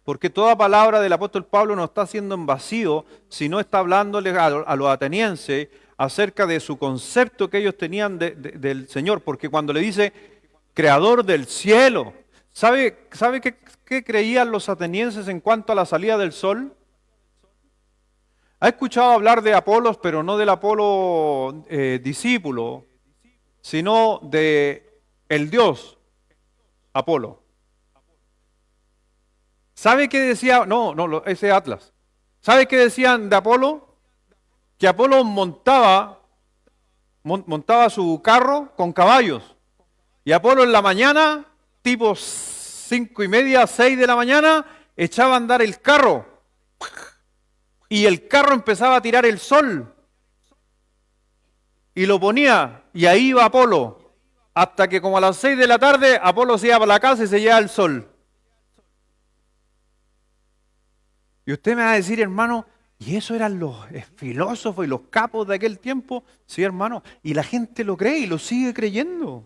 porque toda palabra del apóstol Pablo no está haciendo en vacío, sino está hablándole a los atenienses acerca de su concepto que ellos tenían del Señor, porque cuando le dice creador del cielo, ¿sabe qué creían los atenienses en cuanto a la salida del sol? ¿Ha escuchado hablar de Apolos, pero no del Apolo discípulo, sino de el dios Apolo? ¿Sabe qué decía? No, ese Atlas. ¿Sabe qué decían de Apolo? Que Apolo montaba su carro con caballos. Y Apolo en la mañana, tipo 5:30, 6 de la mañana, echaba a andar el carro. Y el carro empezaba a tirar el sol. Y lo ponía, y ahí iba Apolo. Hasta que como a las 6 de la tarde, Apolo se iba para la casa y se llevaba el sol. Y usted me va a decir, hermano, ¿y eso eran los filósofos y los capos de aquel tiempo? Sí, hermano. Y la gente lo cree y lo sigue creyendo.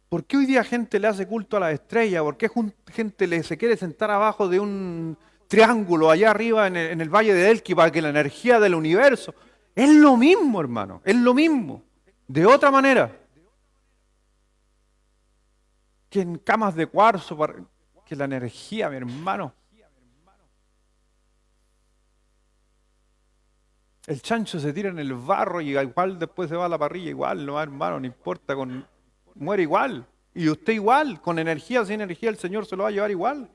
¿Por qué hoy día gente le hace culto a las estrellas? ¿Por qué gente se quiere sentar abajo de un triángulo allá arriba en el valle de Elqui para que la energía del universo? Es lo mismo, hermano. Es lo mismo. De otra manera. Que en camas de cuarzo, que la energía, mi hermano. El chancho se tira en el barro y igual después se va a la parrilla igual, no, hermano, no importa, muere igual. Y usted igual, con energía, sin energía, el Señor se lo va a llevar igual.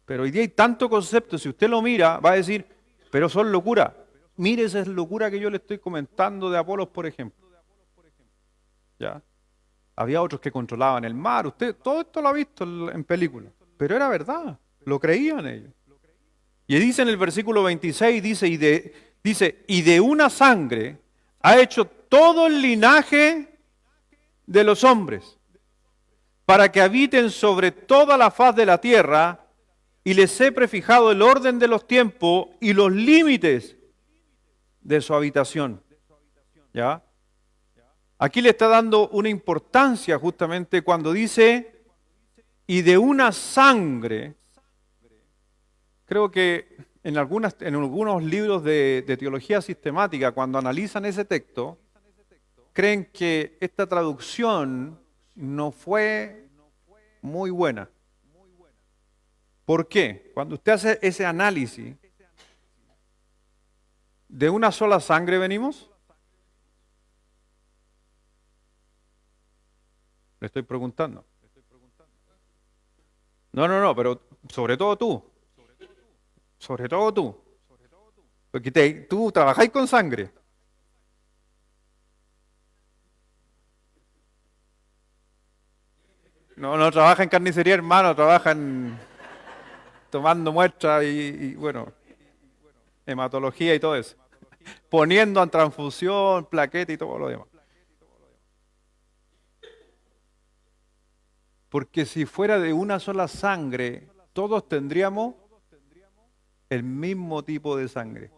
Pero hoy día hay tanto concepto, si usted lo mira, va a decir, pero son locura. Mire esa es locura que yo le estoy comentando de Apolos, por ejemplo. ¿Ya? Había otros que controlaban el mar, usted todo esto lo ha visto en películas, pero era verdad, lo creían ellos. Y dice en el versículo 26, y de una sangre ha hecho todo el linaje de los hombres, para que habiten sobre toda la faz de la tierra, y les he prefijado el orden de los tiempos y los límites de su habitación. ¿Ya? Aquí le está dando una importancia justamente cuando dice, y de una sangre. Creo que en algunos libros de teología sistemática, cuando analizan ese texto, creen que esta traducción no fue muy buena. ¿Por qué? Cuando usted hace ese análisis, ¿de una sola sangre venimos? Le estoy preguntando. No, pero sobre todo tú. Sobre todo tú. Porque tú trabajáis con sangre. No trabaja en carnicería, hermano, trabajan tomando muestras y bueno, hematología y todo eso. Poniendo en transfusión, plaqueta y todo lo demás. Porque si fuera de una sola sangre, todos tendríamos el mismo tipo de sangre.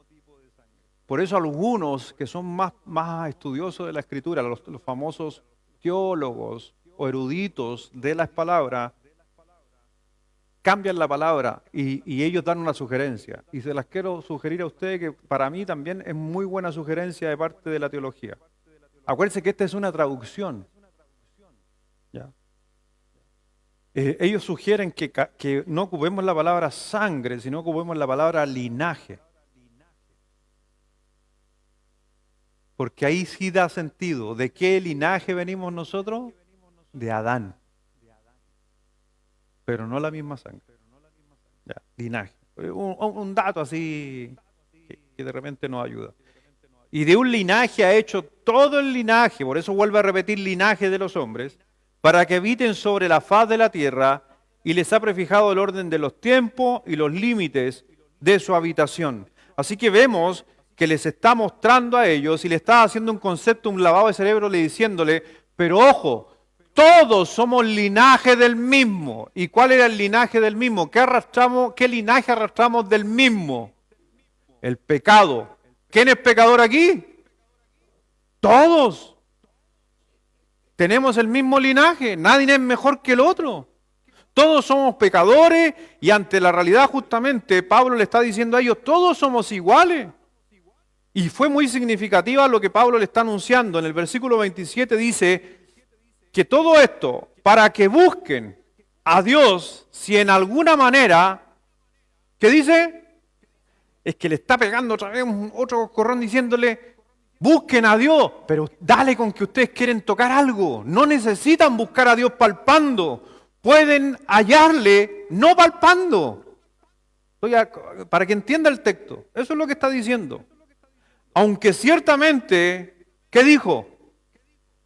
Por eso algunos que son más estudiosos de la Escritura, los famosos teólogos o eruditos de las palabras, cambian la palabra y ellos dan una sugerencia. Y se las quiero sugerir a ustedes que para mí también es muy buena sugerencia de parte de la teología. Acuérdense que esta es una traducción. ¿Ya? Ellos sugieren que no ocupemos la palabra sangre, sino ocupemos la palabra linaje. Porque ahí sí da sentido. ¿De qué linaje venimos nosotros? De Adán. Pero no la misma sangre. Ya, linaje. Un dato así que de repente nos ayuda. Y de un linaje ha hecho todo el linaje, por eso vuelve a repetir linaje de los hombres, para que habiten sobre la faz de la tierra, y les ha prefijado el orden de los tiempos y los límites de su habitación. Así que vemos que les está mostrando a ellos y le está haciendo un concepto, un lavado de cerebro, le diciéndole, pero ojo, todos somos linaje del mismo. ¿Y cuál era el linaje del mismo? ¿Qué linaje arrastramos del mismo? El pecado. ¿Quién es pecador aquí? Todos. Tenemos el mismo linaje, nadie es mejor que el otro. Todos somos pecadores y ante la realidad justamente Pablo le está diciendo a ellos, todos somos iguales. Y fue muy significativa lo que Pablo le está anunciando. En el versículo 27 dice que todo esto para que busquen a Dios si en alguna manera, ¿qué dice? Es que le está pegando otra vez otro corrón diciéndole, busquen a Dios, pero dale con que ustedes quieren tocar algo. No necesitan buscar a Dios palpando. Pueden hallarle no palpando. Para que entienda el texto. Eso es lo que está diciendo. Aunque ciertamente, ¿qué dijo?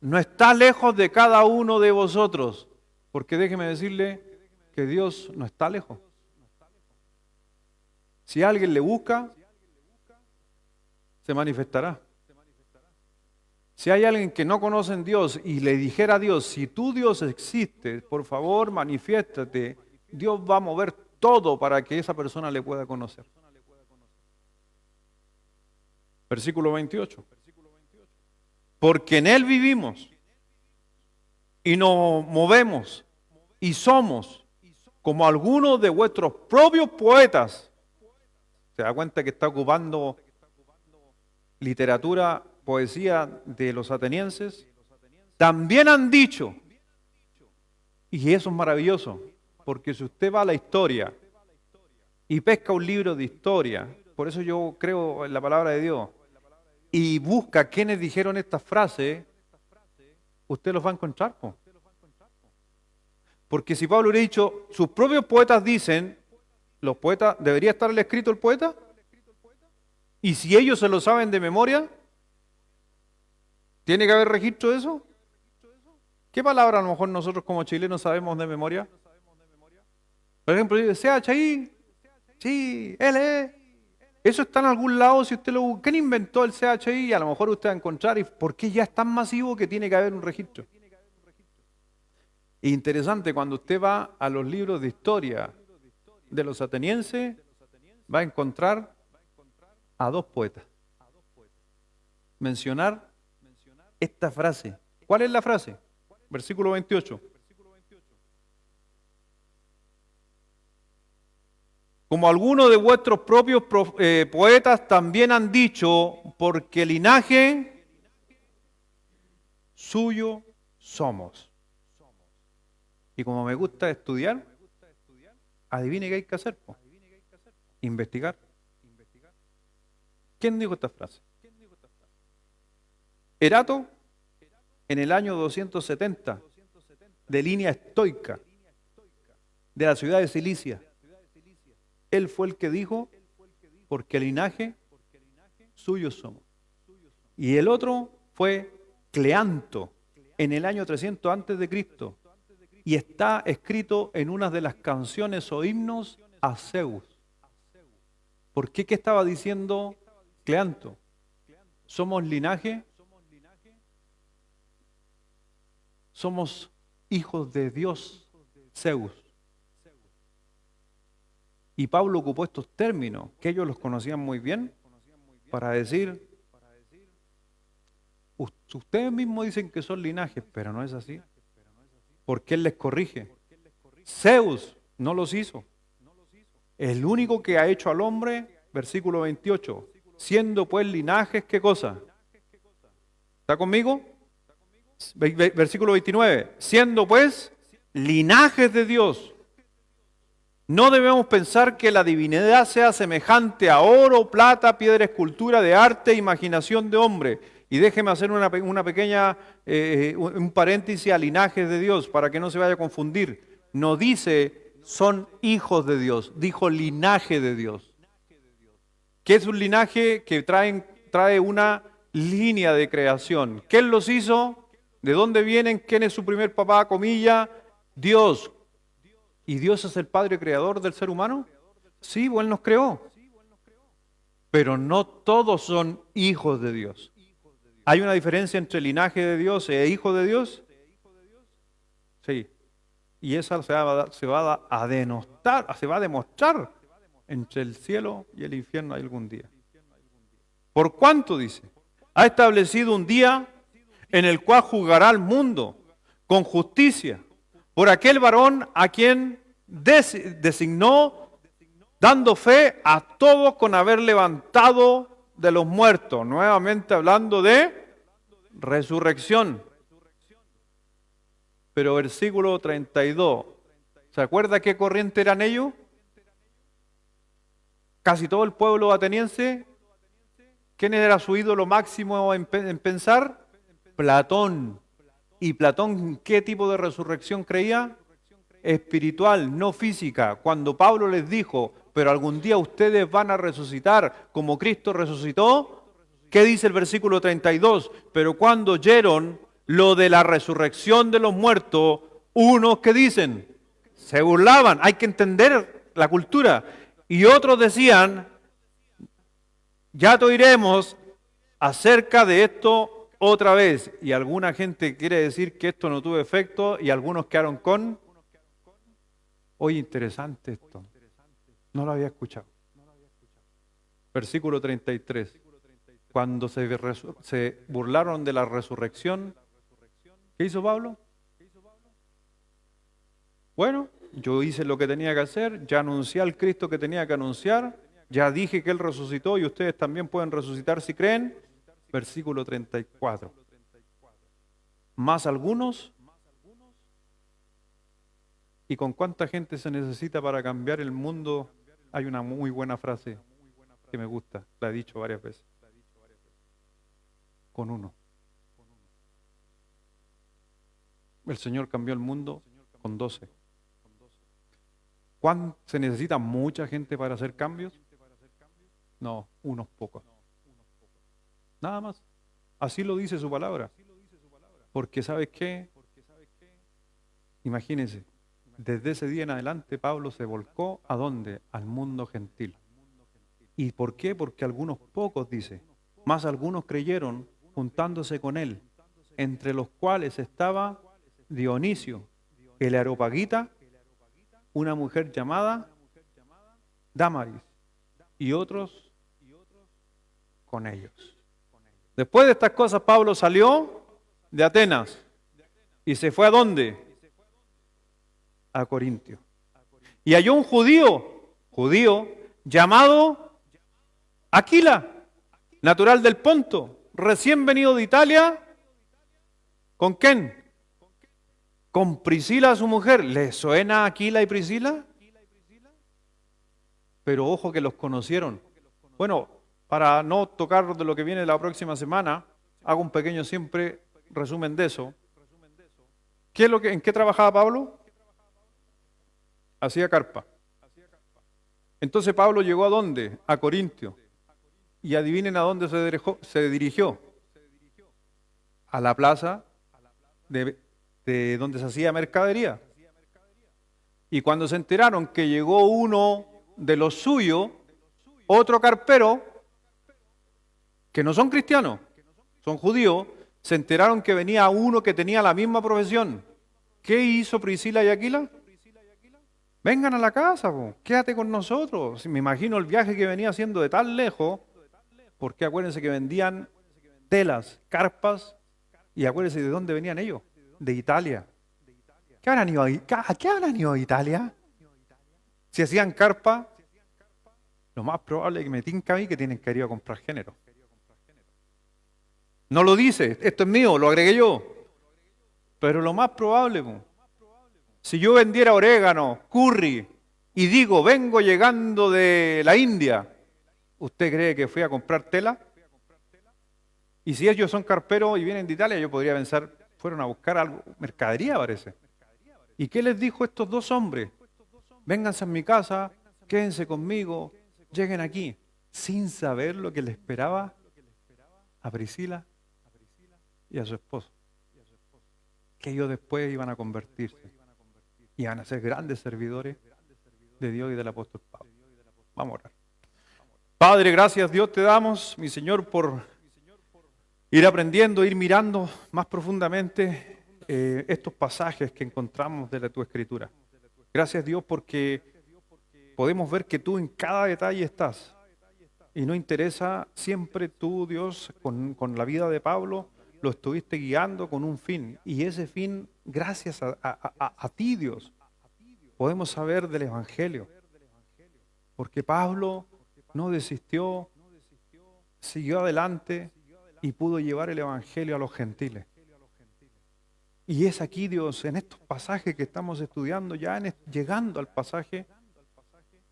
No está lejos de cada uno de vosotros. Porque déjeme decirle que Dios no está lejos. Si alguien le busca, se manifestará. Si hay alguien que no conoce a Dios y le dijera a Dios, si tú Dios existe, por favor manifiéstate, Dios va a mover todo para que esa persona le pueda conocer. Versículo 28. Porque en Él vivimos y nos movemos y somos como algunos de vuestros propios poetas. Se da cuenta que está ocupando literatura, poesía de los atenienses. También han dicho, y eso es maravilloso, porque si usted va a la historia y pesca un libro de historia, por eso yo creo en la palabra de Dios, y busca quiénes dijeron estas frases, usted los va a encontrar, po. Porque si Pablo hubiera dicho, sus propios poetas dicen, los poetas, ¿debería estar escrito el poeta? Y si ellos se lo saben de memoria, ¿tiene que haber registro de eso? ¿Qué palabra a lo mejor nosotros como chilenos sabemos de memoria? Por ejemplo, CHI, sí, él es. Eso está en algún lado, si usted lo busca. ¿Quién inventó el CHI? Y a lo mejor usted va a encontrar, ¿y por qué ya es tan masivo que tiene que haber un registro? Interesante, cuando usted va a los libros de historia de los atenienses, va a encontrar a dos poetas. Mencionar esta frase. ¿Cuál es la frase? Versículo 28. Como algunos de vuestros propios poetas también han dicho, porque linaje suyo somos. Y como me gusta estudiar, adivine qué hay que hacer, po. Investigar. ¿Quién dijo esta frase? Erato, en el año 270, de línea estoica, de la ciudad de Cilicia. Él fue el que dijo, porque linaje suyo somos. Y el otro fue Cleanto, en el año 300 antes de Cristo. Y está escrito en una de las canciones o himnos a Zeus. ¿Por qué? ¿Qué estaba diciendo Cleanto? Somos linaje, somos hijos de Dios, Zeus. Y Pablo ocupó estos términos, que ellos los conocían muy bien, para decir, ustedes mismos dicen que son linajes, pero no es así. Porque él les corrige. Zeus no los hizo. El único que ha hecho al hombre, versículo 28, siendo pues linajes, ¿qué cosa? ¿Está conmigo? Versículo 29, siendo pues linajes de Dios. No debemos pensar que la divinidad sea semejante a oro, plata, piedra, escultura de arte, imaginación de hombre. Y déjeme hacer una pequeña, un paréntesis a linajes de Dios para que no se vaya a confundir. No dice son hijos de Dios, dijo linaje de Dios. ¿Qué es un linaje? Que trae una línea de creación. ¿Quién los hizo? ¿De dónde vienen? ¿Quién es su primer papá? Comilla, Dios. ¿Y Dios es el Padre creador del ser humano? Sí, Él nos creó. Pero no todos son hijos de Dios. ¿Hay una diferencia entre linaje de Dios e hijo de Dios? Sí. Y esa se va a denostar, se va a demostrar entre el cielo y el infierno algún día. ¿Por cuánto dice? Ha establecido un día en el cual juzgará al mundo con justicia por aquel varón a quien designó, dando fe a todos con haber levantado de los muertos. Nuevamente hablando de resurrección. Pero versículo 32, ¿se acuerda qué corriente eran ellos? Casi todo el pueblo ateniense. ¿Quién era su ídolo máximo en pensar? Platón. ¿Y Platón qué tipo de resurrección creía? Espiritual, no física. Cuando Pablo les dijo, pero algún día ustedes van a resucitar como Cristo resucitó, ¿qué dice el versículo 32? Pero cuando oyeron lo de la resurrección de los muertos, unos que dicen, se burlaban, hay que entender la cultura, y otros decían, ya te oiremos acerca de esto otra vez. Y alguna gente quiere decir que esto no tuvo efecto y algunos quedaron con... Oye, interesante esto. No lo había escuchado. Versículo 33. Cuando se burlaron de la resurrección, ¿qué hizo Pablo? Bueno, yo hice lo que tenía que hacer, ya anuncié al Cristo que tenía que anunciar, ya dije que Él resucitó y ustedes también pueden resucitar si creen. Versículo 34. Más algunos. ¿Y con cuánta gente se necesita para cambiar el mundo? Hay una muy buena frase que me gusta, la he dicho varias veces. con uno. El Señor cambió el mundo con 12. ¿Se necesita mucha gente para hacer cambios? No, unos pocos. Nada más. Así lo dice su palabra. Porque ¿sabes qué? Imagínense, desde ese día en adelante Pablo se volcó ¿a dónde? Al mundo gentil. ¿Y por qué? Porque algunos pocos, dice, más algunos creyeron juntándose con él, entre los cuales estaba Dionisio, el Areopagita, una mujer llamada Dámaris, y otros con ellos. Después de estas cosas, Pablo salió de Atenas y se fue ¿a dónde? A Corintio. Y halló un judío, llamado Aquila, natural del Ponto, recién venido de Italia. ¿Con quién? Con Priscila, su mujer. ¿Le suena Aquila y Priscila? Pero ojo que los conocieron. Bueno, para no tocar de lo que viene la próxima semana, hago un pequeño siempre resumen de eso. ¿En qué trabajaba Pablo? Hacía carpa. Entonces Pablo llegó ¿a dónde? A Corintio. Y adivinen a dónde se dirigió. A la plaza de donde se hacía mercadería. Y cuando se enteraron que llegó uno de los suyos, otro carpero, que no son cristianos, son judíos, se enteraron que venía uno que tenía la misma profesión. ¿Qué hizo Priscila y Aquila? Vengan a la casa, quédate con nosotros. Me imagino el viaje que venía haciendo de tan lejos, porque acuérdense que vendían telas, carpas, y acuérdense de dónde venían ellos, de Italia. ¿A qué habrán ido a Italia? Si hacían carpa, lo más probable es que me tinca a mí que tienen que ir a comprar género. No lo dice, esto es mío, lo agregué yo. Pero lo más probable, si yo vendiera orégano, curry, y digo, vengo llegando de la India, ¿usted cree que fui a comprar tela? Y si ellos son carperos y vienen de Italia, yo podría pensar, fueron a buscar algo, mercadería parece. ¿Y qué les dijo estos dos hombres? Vénganse a mi casa, quédense conmigo, lleguen aquí, sin saber lo que le esperaba a Priscila y a su esposo. Que ellos después iban a convertirse, iban a ser grandes servidores de Dios y del apóstol Pablo. Vamos a orar. Padre, gracias Dios te damos, mi Señor, por ir aprendiendo, ir mirando más profundamente estos pasajes que encontramos de tu Escritura. Gracias Dios porque podemos ver que tú en cada detalle estás y no interesa siempre tú, Dios, con la vida de Pablo, lo estuviste guiando con un fin. Y ese fin, gracias a ti, Dios, podemos saber del Evangelio. Porque Pablo no desistió, siguió adelante y pudo llevar el Evangelio a los gentiles. Y es aquí, Dios, en estos pasajes que estamos estudiando, ya llegando al pasaje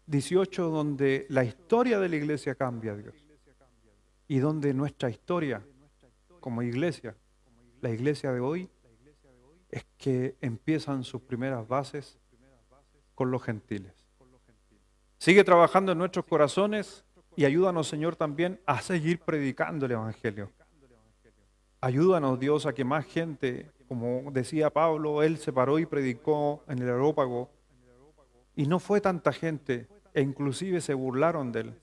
18, donde la historia de la iglesia cambia, Dios. Y donde nuestra historia como iglesia, la iglesia de hoy, es que empiezan sus primeras bases con los gentiles. Sigue trabajando en nuestros corazones y ayúdanos, Señor, también a seguir predicando el Evangelio. Ayúdanos, Dios, a que más gente, como decía Pablo, él se paró y predicó en el Areópago, y no fue tanta gente, e inclusive se burlaron de él,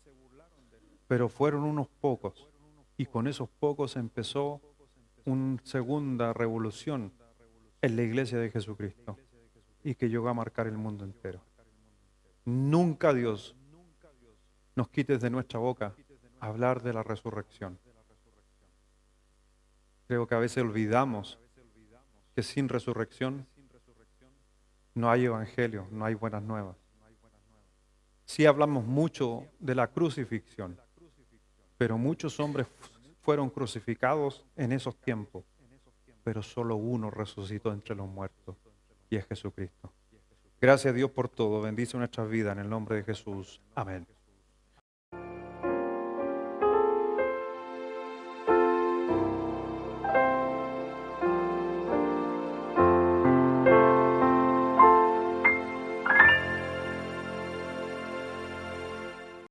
pero fueron unos pocos, y con esos pocos empezó una segunda revolución en la iglesia de Jesucristo, y que llegó a marcar el mundo entero. Nunca, Dios, nos quites de nuestra boca hablar de la resurrección. Creo que a veces olvidamos que sin resurrección no hay evangelio, no hay buenas nuevas. Sí hablamos mucho de la crucifixión, pero muchos hombres fueron crucificados en esos tiempos, pero solo uno resucitó entre los muertos, y es Jesucristo. Gracias a Dios por todo. Bendice nuestras vidas en el nombre de Jesús. Amén.